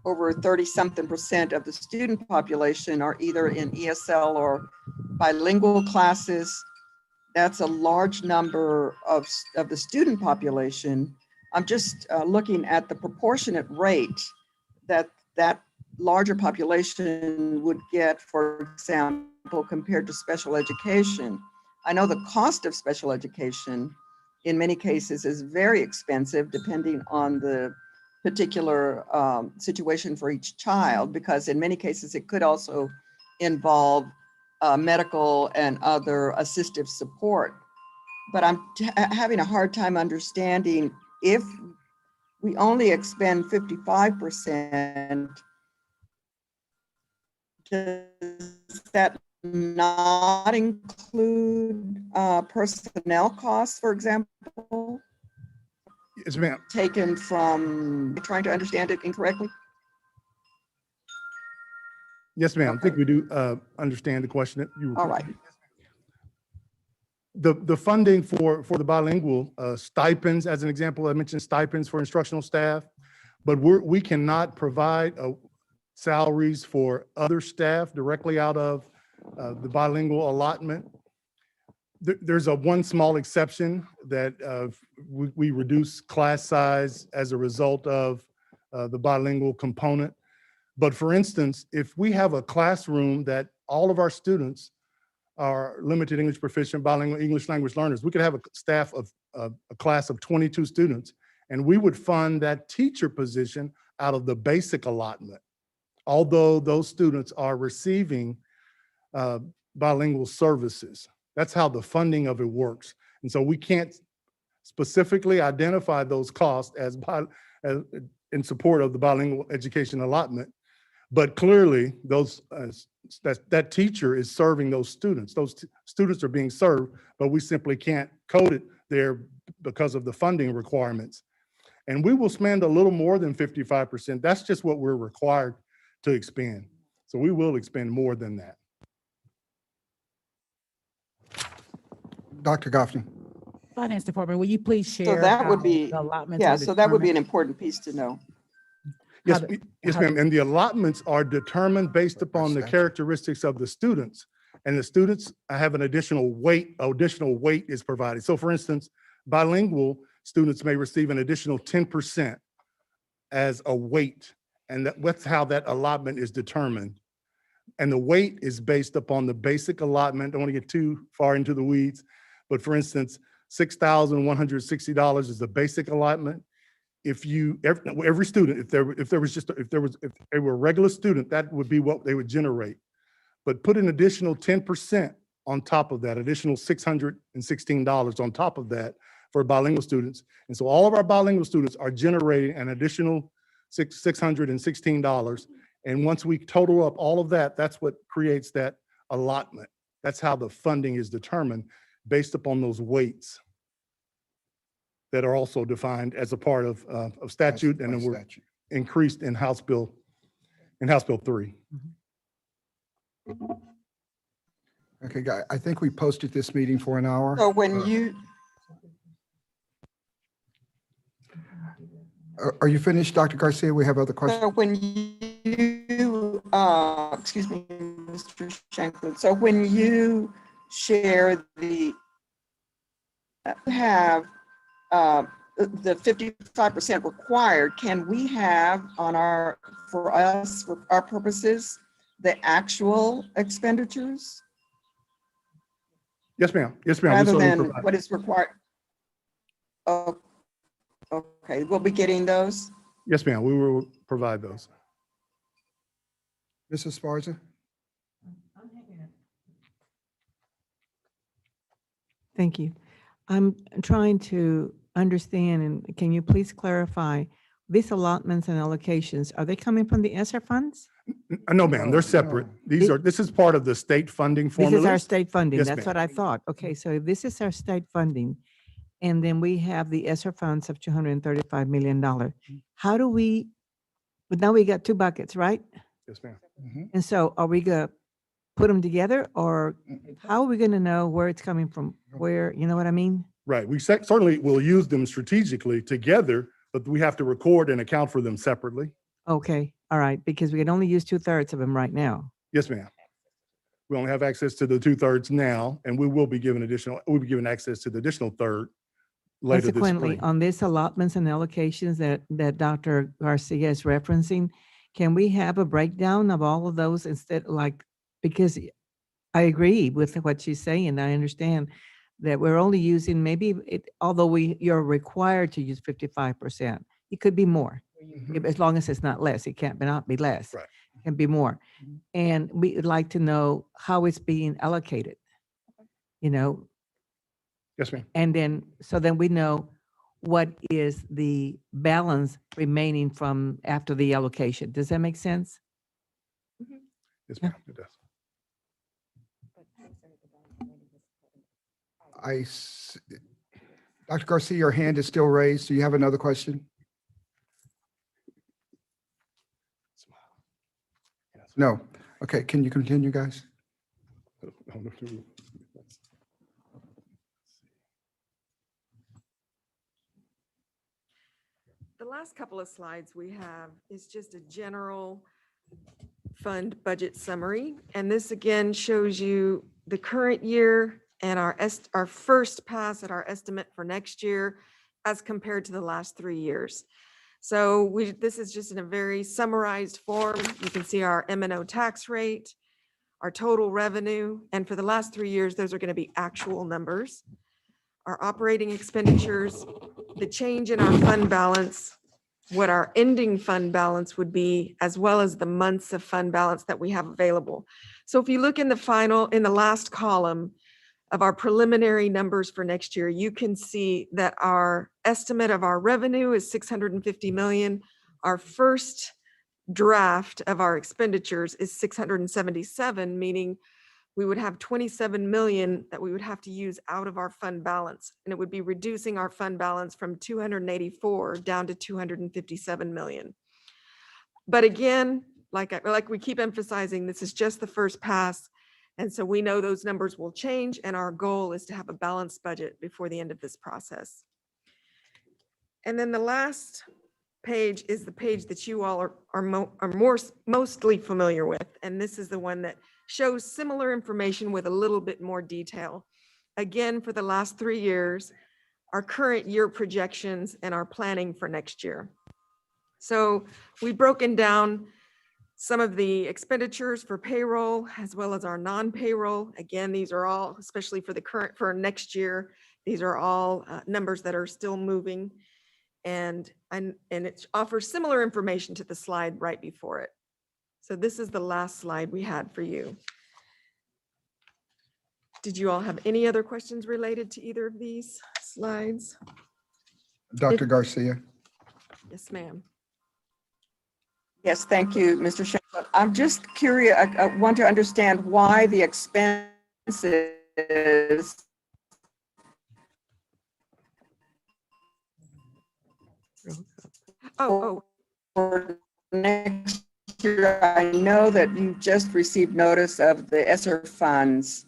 over 30-something% of the student population are either in ESL or bilingual classes. That's a large number of the student population. I'm just looking at the proportionate rate that larger population would get, for example, compared to special education. I know the cost of special education in many cases is very expensive depending on the particular situation for each child, because in many cases it could also involve medical and other assistive support. But I'm having a hard time understanding if we only expend 55%, does that not include personnel costs, for example, Yes, ma'am. taken from, trying to understand it incorrectly? Yes, ma'am. I think Okay. we do understand the question that you were. All right. The funding for the bilingual stipends, as an example, I mentioned stipends for instructional staff, but we cannot provide salaries for other staff directly out of the bilingual allotment. There's one small exception that we reduce class size as a result of the bilingual component. But for instance, if we have a classroom that all of our students are limited English proficient bilingual English language learners, we could have a staff of a class of 22 students, and we would fund that teacher position out of the basic allotment, although those students are receiving bilingual services. That's how the funding of it works. And so we can't specifically identify those costs as in support of the bilingual education allotment. But clearly, that teacher is serving those students. Those students are being served, but we simply can't code it there because of the funding requirements. And we will spend a little more than 55%. That's just what we're required to expend. So we will expend more than that. Dr. Goffney. Finance Department, will you please share? So that would how be, the allotments yeah, are so that would be an determined? important piece to know. Yes, do- yes, how ma'am. And the allotments are determined based upon the statute. characteristics of the students. And the students have an additional weight is provided. So for instance, bilingual students may receive an additional 10% as a weight. And that's how that allotment is determined. And the weight is based upon the basic allotment. Don't want to get too far into the weeds, but for instance, $6,160 is the basic allotment. If every student, if they were a regular student, that would be what they would generate. But put an additional 10% on top of that, additional $616 on top of that for bilingual students. And so all of our bilingual students are generating an additional $616. And once we total up all of that, that's what creates that allotment. That's how the funding is determined based upon those weights that are also defined as a part of statute, and then were increased in House Bill 3. Okay, guy, I think we posted this meeting for an hour. So when you, Are you finished, Dr. Garcia? We have other questions. So when you, excuse me, Mr. Shanklin, so when you share the, have the 55% required, can we have on our, for us, for our purposes, the actual expenditures Yes, ma'am. Yes, ma'am. We rather certainly than provide- what is required? Oh, okay, we'll be getting those. Yes, ma'am. We will provide those. Mrs. Sparza? Thank you. I'm trying to understand, and can you please clarify, these allotments and allocations, are they coming from the ESSER funds? No, ma'am, they're No, separate. no. This is part of the state funding This is our formula. state funding. Yes, That's ma'am. what I thought. Okay, so this is our state funding. And then we have the ESSER funds of $235 million. How do we, but now we got two buckets, right? Yes, ma'am. Mhm. And so are we gonna put them together, or how are we gonna know where it's coming from? Where, you know what I mean? Right. We certainly will use them strategically together, but we have to record and account for them separately. Okay, all right, because we can only use 2/3 of them right now. Yes, ma'am. We only have access to the 2/3 now, and we will be given we'll be given access to the additional third later this Consequently, spring. on this allotments and allocations that Dr. Garcia is referencing, can we have a breakdown of all of those instead, like, because I agree with what she's saying. I understand that we're only using maybe it, although you're required to use 55%, it could be more. Mhm. As long as it's not less, it can't not be less. Right. It can be more. Mhm. And we'd like to know how it's being allocated, you know, Yes, ma'am. and then, so then we know what is the balance remaining from after the allocation. Does that make sense? Yes, ma'am. It does. Dr. Garcia, your hand is still raised. Do you have another question? Yes. No. Okay, can you continue, guys? The last couple of slides we have is just a general fund budget summary. And this again shows you the current year and our first pass at our estimate for next year as compared to the last 3 years. So this is just in a very summarized form. You can see our M&O tax rate, our total revenue, and for the last 3 years, those are going to be actual numbers. Our operating expenditures, the change in our fund balance, what our ending fund balance would be, as well as the months of fund balance that we have available. So if you look in the last column of our preliminary numbers for next year, you can see that our estimate of our revenue is 650 million. Our first draft of our expenditures is 677, meaning we would have 27 million that we would have to use out of our fund balance. And it would be reducing our fund balance from 284 down to 257 million. But again, like we keep emphasizing, this is just the first pass. And so we know those numbers will change, and our goal is to have a balanced budget before the end of this process. And then the last page is the page that you all are mostly familiar with. And this is the one that shows similar information with a little bit more detail. Again, for the last 3 years, our current year projections and our planning for next year. So we've broken down some of the expenditures for payroll as well as our non-payroll. Again, these are all, especially for next year, these are all numbers that are still moving. And it offers similar information to the slide right before it. So this is the last slide we had for you. Did you all have any other questions related to either of these slides? Dr. Garcia? Yes, ma'am. Yes, thank you, Mr. Shanklin. I'm just curious, I want to understand why the expenses Oh, for next year. I know that you just received notice of the ESSER funds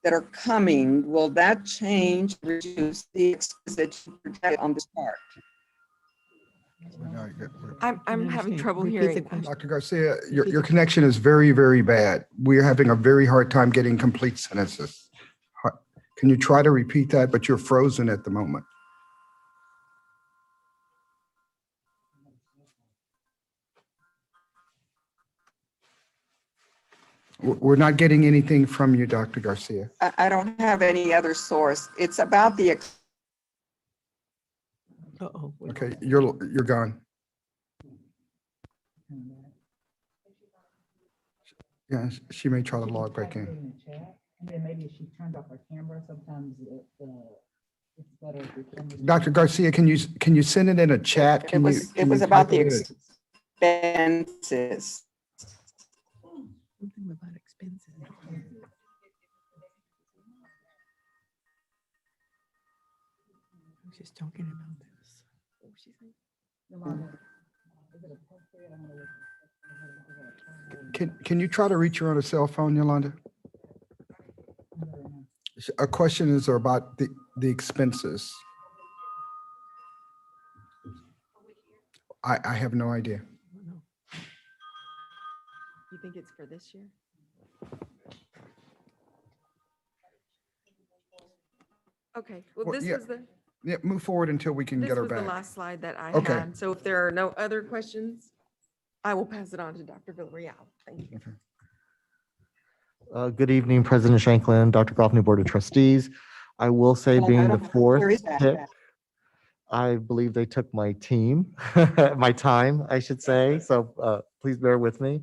that are coming. Will that change, reduce the expenses that you project on this part? I'm having trouble hearing. Dr. Garcia, your connection is very, very bad. We're having a very hard time getting complete sentences. Can you try to repeat that? But you're frozen at the moment. We're not getting anything from you, Dr. Garcia. I don't have any other source. It's about the, Okay, you're gone. Yeah, she may try to log back in. And then maybe if she turned off her camera, sometimes it's better if your camera's. Dr. Garcia, can you send it in a chat? it was about the expenses. Something about expenses. She's talking about this. What was she saying? Can you try to reach her on a cell phone, Yolanda? A question is about the expenses. I have no idea. You think it's for this year? Okay, well, Well, this yeah. was the, Yeah, move forward until we can this get her was the back. last slide that I Okay. had. So if there are no other questions, I will pass it on to Dr. Villarreal. Thank you. Good evening, President Shanklin, Dr. Goffney, Board of Trustees. I will say, being the fourth pick, I believe they took my team, my time, I should say. So please bear with me.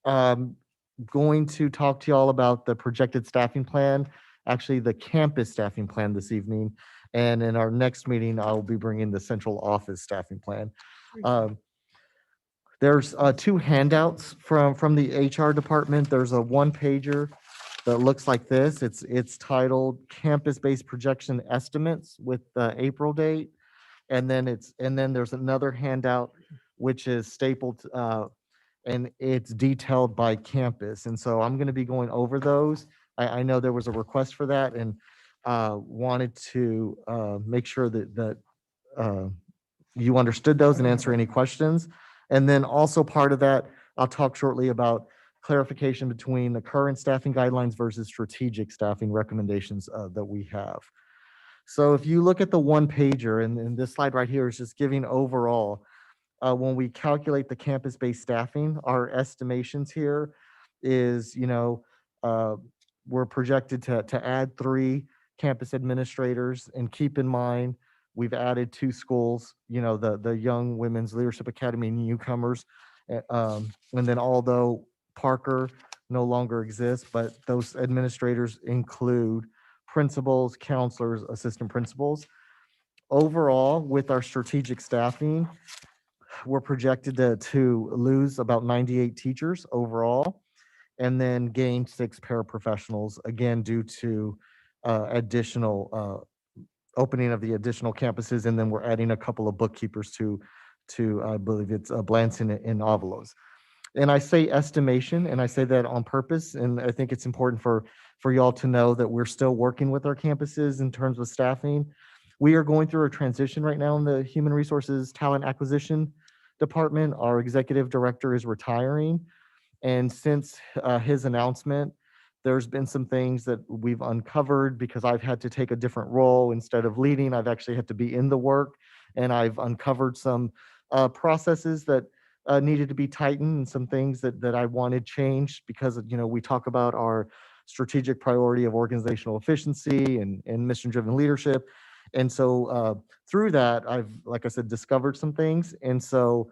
Going to talk to you all about the projected staffing plan, actually the campus staffing plan this evening. And in our next meeting, I'll be bringing the central office staffing plan. There's two handouts from the HR department. There's a one pager that looks like this. It's titled Campus-Based Projection Estimates with the April date. And then there's another handout which is stapled and it's detailed by campus. And so I'm going to be going over those. I know there was a request for that and wanted to make sure that you understood those and answer any questions. And then also part of that, I'll talk shortly about clarification between the current staffing guidelines versus strategic staffing recommendations that we have. So if you look at the one pager, and this slide right here is just giving overall, when we calculate the campus-based staffing, our estimations here is, we're projected to add 3 campus administrators, and keep in mind, we've added 2 schools, the Young Women's Leadership Academy newcomers. And then although Parker no longer exists, but those administrators include principals, counselors, assistant principals. Overall, with our strategic staffing, we're projected to lose about 98 teachers overall, and then gain 6 paraprofessionals, again, due to additional opening of the additional campuses, and then we're adding a couple of bookkeepers to I believe it's Blanton and Avalos. And I say estimation, and I say that on purpose, and I think it's important for y'all to know that we're still working with our campuses in terms of staffing. We are going through a transition right now in the Human Resources Talent Acquisition Department. Our executive director is retiring, and since his announcement, there's been some things that we've uncovered because I've had to take a different role. Instead of leading, I've actually had to be in the work, and I've uncovered some processes that needed to be tightened, and some things that I wanted changed because, we talk about our strategic priority of organizational efficiency and mission-driven leadership. And so through that, I've, like I said, discovered some things. And so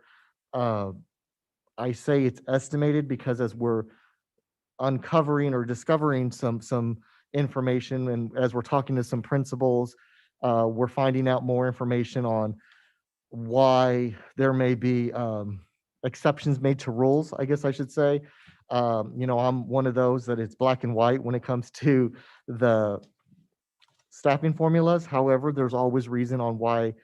I say it's estimated because as we're uncovering or discovering some information, and as we're talking to some principals, we're finding out more information on why there may be exceptions made to rules, I guess I should say. I'm one of those that it's black and white when it comes to the staffing formulas. However, there's always reason on why,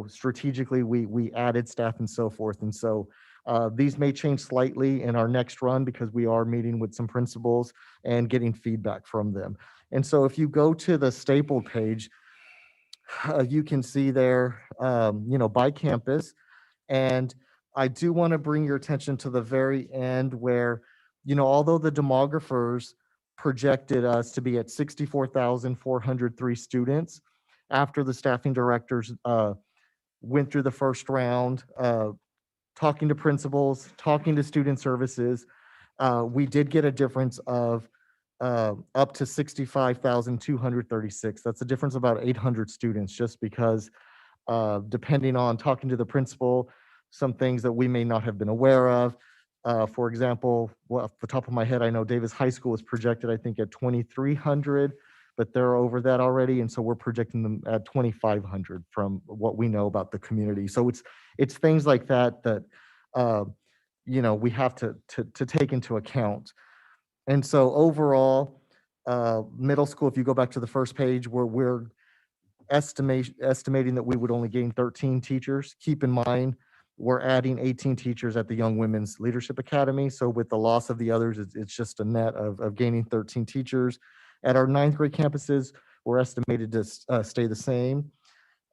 strategically we added staff and so forth. And so these may change slightly in our next run because we are meeting with some principals and getting feedback from them. And so if you go to the stapled page, you can see there, by campus, And I do want to bring your attention to the very end where, although the demographers projected us to be at 64,403 students after the staffing directors went through the first round, talking to principals, talking to student services, we did get a difference of up to 65,236. That's a difference of about 800 students, just because depending on talking to the principal, some things that we may not have been aware of. For example, well, off the top of my head, I know Davis High School is projected, I think, at 2,300, but they're over that already. And so we're projecting them at 2,500 from what we know about the community. So it's things like that that, we have to take into account. And so overall, middle school, if you go back to the first page, where we're estimating that we would only gain 13 teachers. Keep in mind, we're adding 18 teachers at the Young Women's Leadership Academy. So with the loss of the others, it's just a net of gaining 13 teachers. At our ninth grade campuses, we're estimated to stay the same.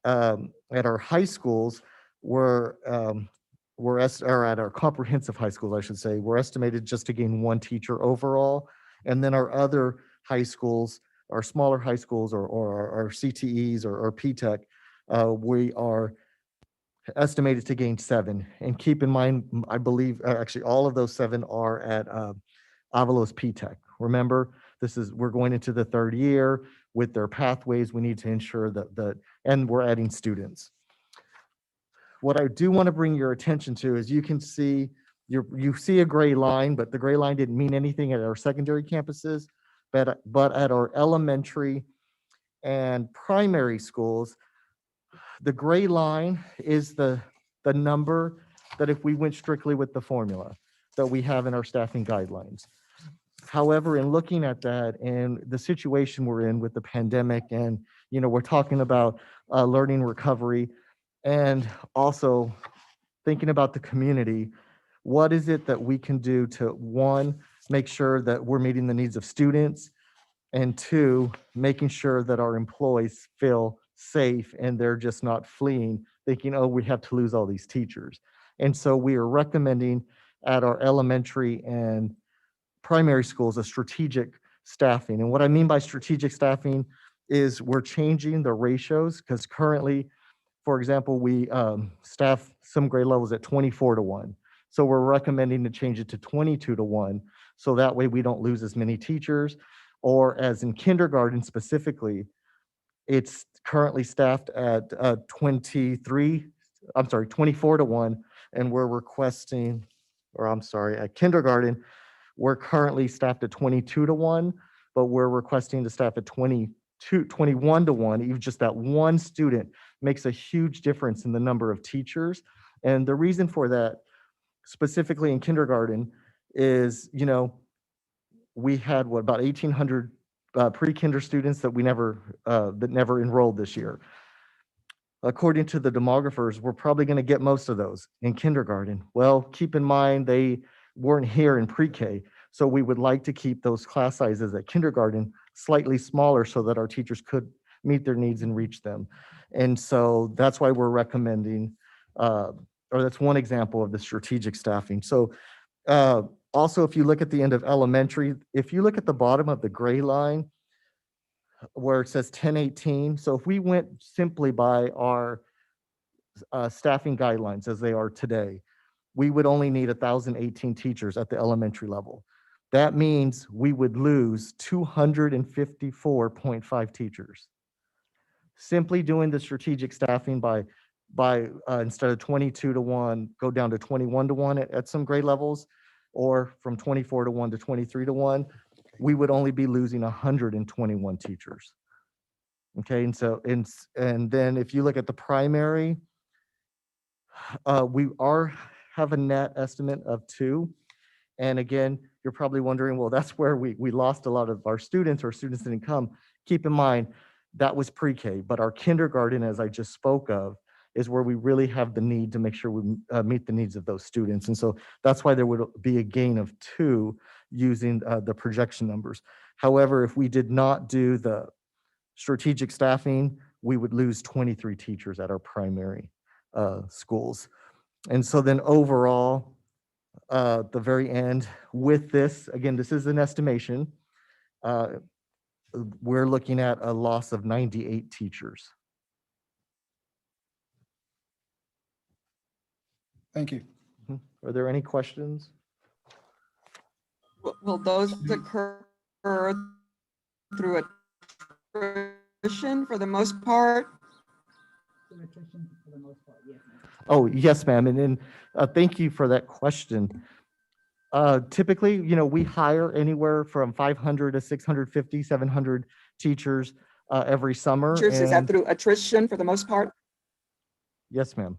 At our high schools, or at our comprehensive high schools, I should say, we're estimated just to gain one teacher overall. And then our other high schools, our smaller high schools or our CTEs or P-TECH, we are estimated to gain 7. And keep in mind, I believe actually all of those 7 are at Avalos P-TECH. Remember, we're going into the 3rd year with their pathways. We need to ensure that and we're adding students. What I do want to bring your attention to is you can see, you see a gray line, but the gray line didn't mean anything at our secondary campuses. But at our elementary and primary schools, the gray line is the number that if we went strictly with the formula that we have in our staffing guidelines. However, in looking at that and the situation we're in with the pandemic, and we're talking about learning recovery, and also thinking about the community, what is it that we can do to, one, make sure that we're meeting the needs of students, and 2, making sure that our employees feel safe and they're just not fleeing, thinking, oh, we have to lose all these teachers. And so we are recommending at our elementary and primary schools a strategic staffing. And what I mean by strategic staffing is we're changing the ratios, because currently, for example, we staff some grade levels at 24-1. So we're recommending to change it to 22-1. So that way we don't lose as many teachers. Or as in kindergarten specifically, it's currently staffed at 24-1, and we're requesting, at kindergarten, we're currently staffed at 22-1, but we're requesting to staff at 21-1. Even just that one student makes a huge difference in the number of teachers. And the reason for that, specifically in kindergarten, is, we had about 1,800 pre-kinder students that never enrolled this year. According to the demographers, we're probably going to get most of those in kindergarten. Well, keep in mind they weren't here in pre-K, so we would like to keep those class sizes at kindergarten slightly smaller so that our teachers could meet their needs and reach them. And so that's why we're recommending, or that's one example of the strategic staffing. So also, if you look at the end of elementary, if you look at the bottom of the gray line where it says 1018, so if we went simply by our staffing guidelines as they are today, we would only need 1,018 teachers at the elementary level. That means we would lose 254.5 teachers. Simply doing the strategic staffing by instead of 22-1, go down to 21-1 at some grade levels, or from 24-1 to 23-1, we would only be losing 121 teachers. Okay, and so and then if you look at the primary, we have a net estimate of 2. And again, you're probably wondering, well, that's where we lost a lot of our students, or students didn't come. Keep in mind, that was pre-K, but our kindergarten, as I just spoke of, is where we really have the need to make sure we meet the needs of those students. And so that's why there would be a gain of 2 using the projection numbers. However, if we did not do the strategic staffing, we would lose 23 teachers at our primary schools. And so then overall, at the very end, with this, again, this is an estimation. We're looking at a loss of 98 teachers. Thank you. Are there any questions? Will those occur through attrition for the most part? Nutrition for the most part, yes, ma'am. Oh, yes, ma'am. And then thank you for that question. Typically, you know, we hire anywhere from 500 to 650, 700 teachers every summer. Is that And through attrition for the most part? yes, ma'am.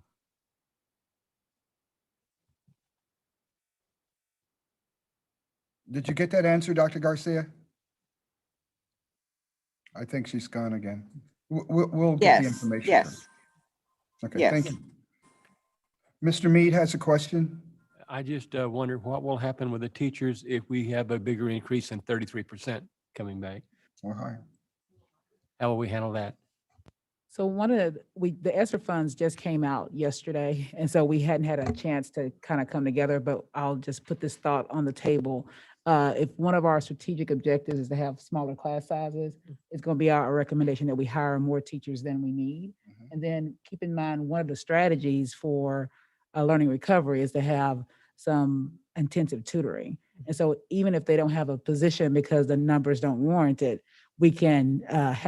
Did you get that answer, Dr. Garcia? I think she's gone again. We'll get the Yes, information. yes. Okay, yes. thank you. Mr. Mead has a question. I just wonder what will happen with the teachers if we have a bigger increase than 33% coming back? Or higher. How will we handle that? So the ESSER funds just came out yesterday, and so we hadn't had a chance to kind of come together, but I'll just put this thought on the table. If one of our strategic objectives is to have smaller class sizes, it's going to be our recommendation that we hire more teachers than we need. And then keep in mind, one of the strategies for learning recovery is to have some intensive tutoring. And so even if they don't have a position because the numbers don't warrant it, we can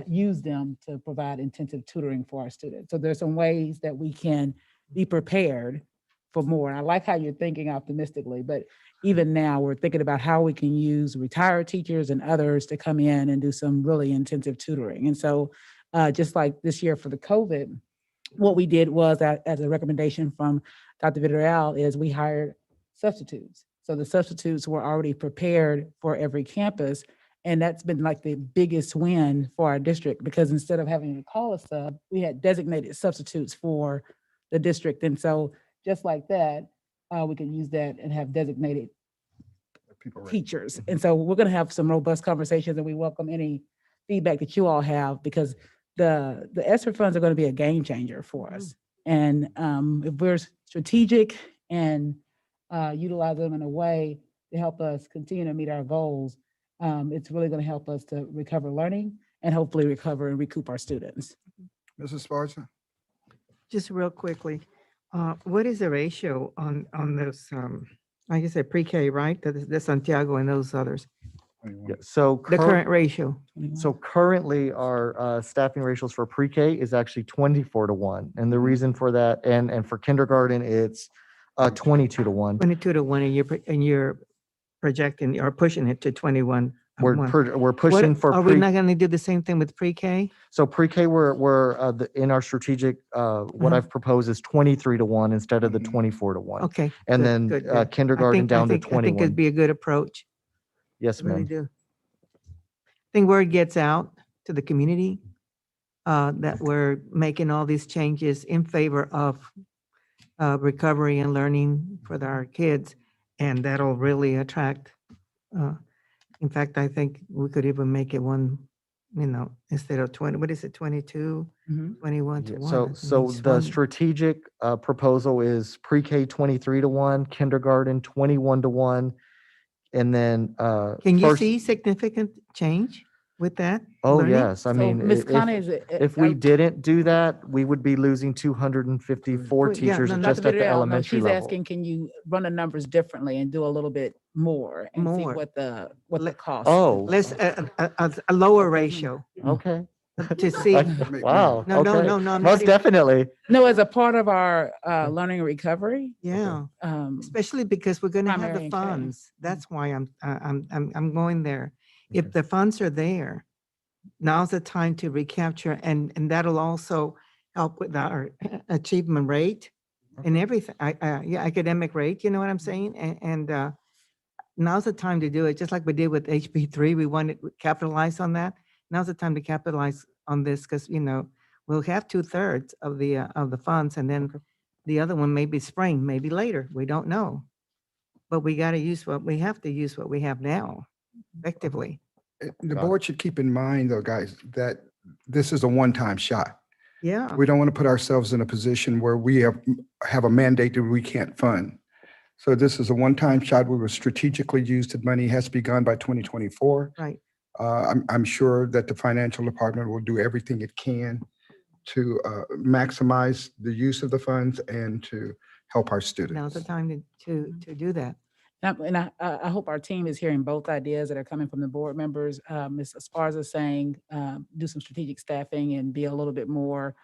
use them to provide intensive tutoring for our students. So there's some ways that we can be prepared for more. And I like how you're thinking optimistically, but even now we're thinking about how we can use retired teachers and others to come in and do some really intensive tutoring. And so just like this year for the COVID, what we did was, as a recommendation from Dr. Villarreal, is we hired substitutes. So the substitutes were already prepared for every campus. And that's been like the biggest win for our district, because instead of having to call a sub, we had designated substitutes for the district. And so just like that, we can use that and have designated People ready. teachers. And so we're going to have some robust conversations, and we welcome any feedback that you all have, because the ESSER funds are going to be a game changer for us. And if we're strategic and utilize them in a way to help us continue to meet our goals, it's really going to help us to recover learning and hopefully recover and recoup our students. Mrs. Sparta? Just real quickly, what is the ratio on those, like I said, pre-K, right? The Santiago and those others, Yeah, so the current ratio? So currently, our staffing ratios for pre-K is actually 24-1. And the reason for that, and for kindergarten, it's 22-1. 22-1, and you're projecting or pushing it to 21. We're pushing for Are we not going to do the same thing with pre-K? So pre-K, we're in our strategic, what I've proposed is 23-1 instead of the 24-1. Okay. And good, then good, good. kindergarten down to I think it'd 21. be a good approach. Yes, Really ma'am. do. I think word gets out to the community that we're making all these changes in favor of recovery and learning for our kids, and that'll really attract. In fact, I think we could even make it one, instead of 20, what is it, 22, 21 to 1. So the strategic proposal is pre-K 23-1, kindergarten 21-1, and then Can you first- see significant change with that? Oh, learning? yes. I mean, Ms. Connie, if we didn't do that, we would be losing 254 Well, yeah, teachers no, no, just at the elementary she's level. asking, can you run the numbers differently and do a little bit more and see More. what the cost? Oh, Let's, a lower ratio okay. to see. Wow. No, no, okay. no, no, I'm Most not even- definitely. No, as a part of our learning and recovery. Yeah, um, especially because we're gonna have Primary the and K. funds. That's why I'm going there. If the funds are there, now's the time to recapture, and that'll also help with our achievement rate and everything. Yeah, academic rate, you know what I'm saying? And now's the time to do it, just like we did with HB3. We wanted to capitalize on that. Now's the time to capitalize on this, because, we'll have 2/3 of the funds, and then the other one may be spring, maybe later. We don't know. But we got to use we have to use what we have now effectively. The board should keep in mind, though, guys, that this is a one-time shot. Yeah. We don't want to put ourselves in a position where we have a mandate that we can't fund. So this is a one-time shot. We will strategically use the money. It has to be gone by 2024. Right. I'm sure that the financial department will do everything it can to maximize the use of the funds and to help our Now's students. the time to do that. I hope our team is hearing both ideas that are coming from the board members. Ms. Esparza saying, do some strategic staffing and be a little bit more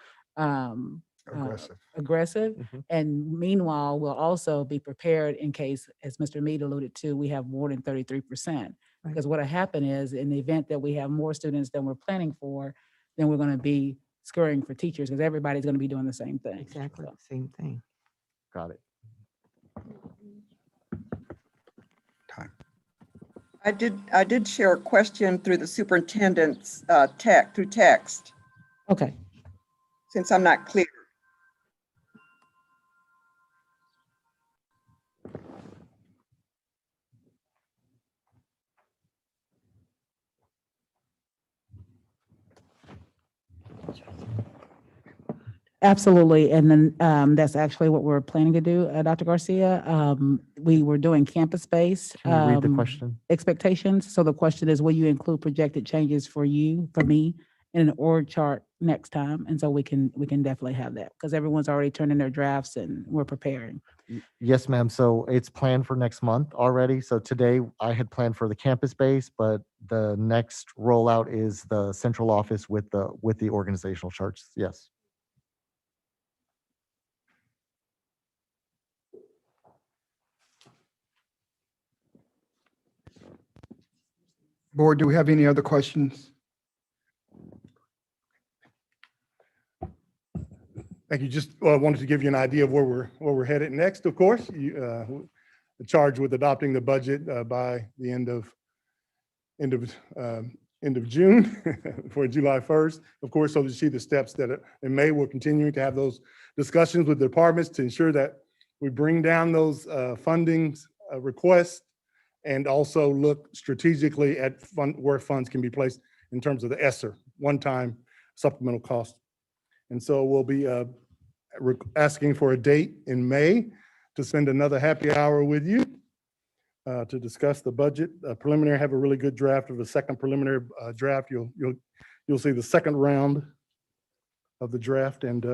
aggressive. Mhm. And meanwhile, we'll also be prepared in case, as Mr. Mead alluded to, we have more than 33%. Right. Because what'll happen is, in the event that we have more students than we're planning for, then we're going to be scurrying for teachers because everybody's going to be doing the same thing. Exactly, So, same thing. Got it. Time. I did share a question through the superintendent's text, okay. since I'm not clear. Absolutely. And then that's actually what we're planning to do, Dr. Garcia. We were doing campus-based Can you read the question? expectations. So the question is, will you include projected changes for me, in an org chart next time? And so we can definitely have that because everyone's already turned in their drafts and we're preparing. Yes, ma'am. So it's planned for next month already. So today I had planned for the campus base, but the next rollout is the central office with the organizational charts. Yes. Board, do we have any other questions? Thank you. Just wanted to give you an idea of where we're headed next, of course. The charge with adopting the budget by the end of June for July 1st. Of course, so you see the steps that in May, we're continuing to have those discussions with the departments to ensure that we bring down those funding requests and also look strategically at where funds can be placed in terms of the ESSER, one-time supplemental cost. And so we'll be asking for a date in May to spend another happy hour with you to discuss the budget. Preliminary, have a really good draft of the second preliminary draft. You'll see the second round of the draft and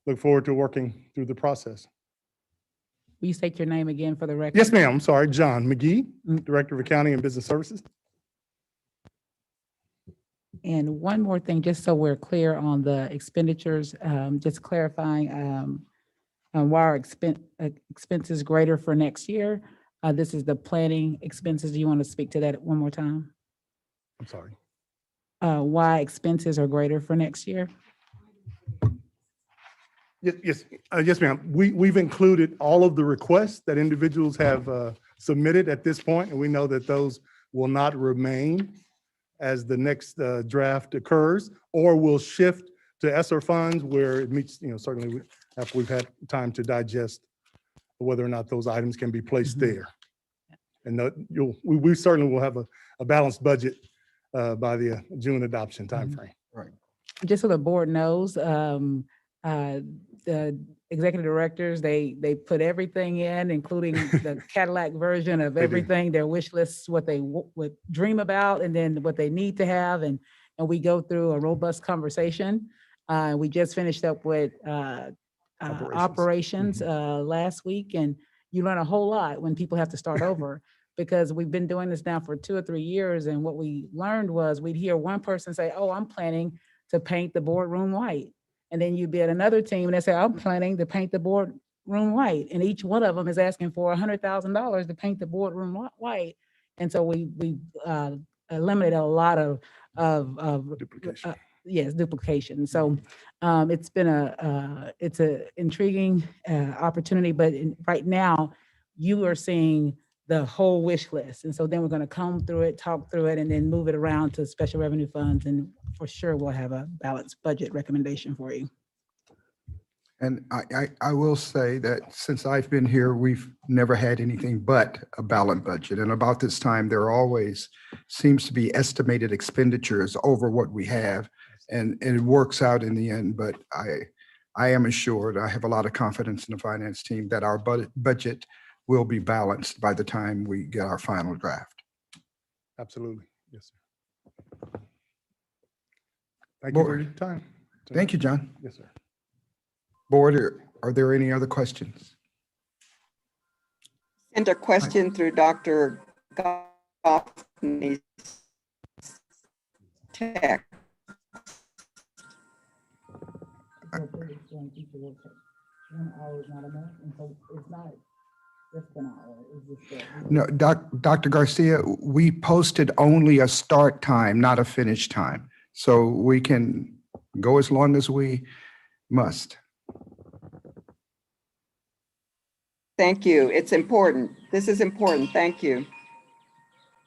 look forward to working through the process. Will you state your name again for the record? Yes, ma'am. I'm sorry. John McGee, Director of Accounting and Business Services. And one more thing, just so we're clear on the expenditures, just clarifying why our expenses greater for next year. This is the planning expenses. Do you want to speak to that one more time? I'm sorry. Why expenses are greater for next year? Yes, ma'am. We've included all of the requests that individuals have submitted at this point, and we know that those will not remain as the next draft occurs, or will shift to ESSER funds where it meets, certainly after we've had time to digest whether or not those items can be placed there. And we certainly will have a balanced budget by the June adoption timeframe. Right. Just so the board knows, the executive directors, they put everything in, including the Cadillac version of They do. everything, their wish lists, what they would dream about, and then what they need to have. And we go through a robust conversation. We just finished up with operations last week, and you learn a whole lot when people have to start over. Because we've been doing this now for 2 or 3 years, and what we learned was we'd hear one person say, "Oh, I'm planning to paint the boardroom white." And then you'd be at another team and they say, "I'm planning to paint the boardroom white." And each one of them is asking for $100,000 to paint the boardroom white. And so we eliminated a lot of Duplication. yes, duplication. So it's been it's a intriguing opportunity, but right now you are seeing the whole wish list. And so then we're going to comb through it, talk through it, and then move it around to special revenue funds. And for sure, we'll have a balanced budget recommendation for you. And I will say that since I've been here, we've never had anything but a balanced budget. And about this time, there always seems to be estimated expenditures over what we have. and it works out in the end, but I am assured, I have a lot of confidence in the finance team that our budget will be balanced by the time we get our final draft. Absolutely. Yes, sir. Thank you for Board. your time. Thank you, John. Yes, sir. Board, are there any other questions? Send a question through Dr. Goffney's text. No, Dr. Garcia, we posted only a start time, not a finish time. So we can go as long as we must. Thank you. It's important. This is important. Thank you.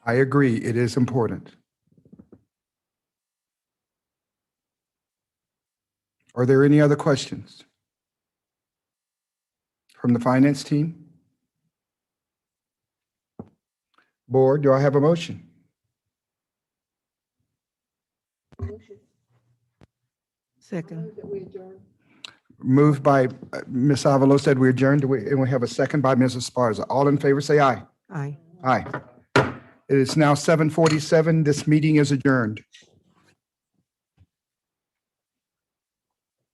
I agree, it is important. Are there any other questions from the finance team? Board, do I have a motion? Second. Moved by Ms. Avalos, said we adjourned. And we have a second by Mrs. Esparza. All in favor, say aye. Aye. Aye. It is now 7:47. This meeting is adjourned.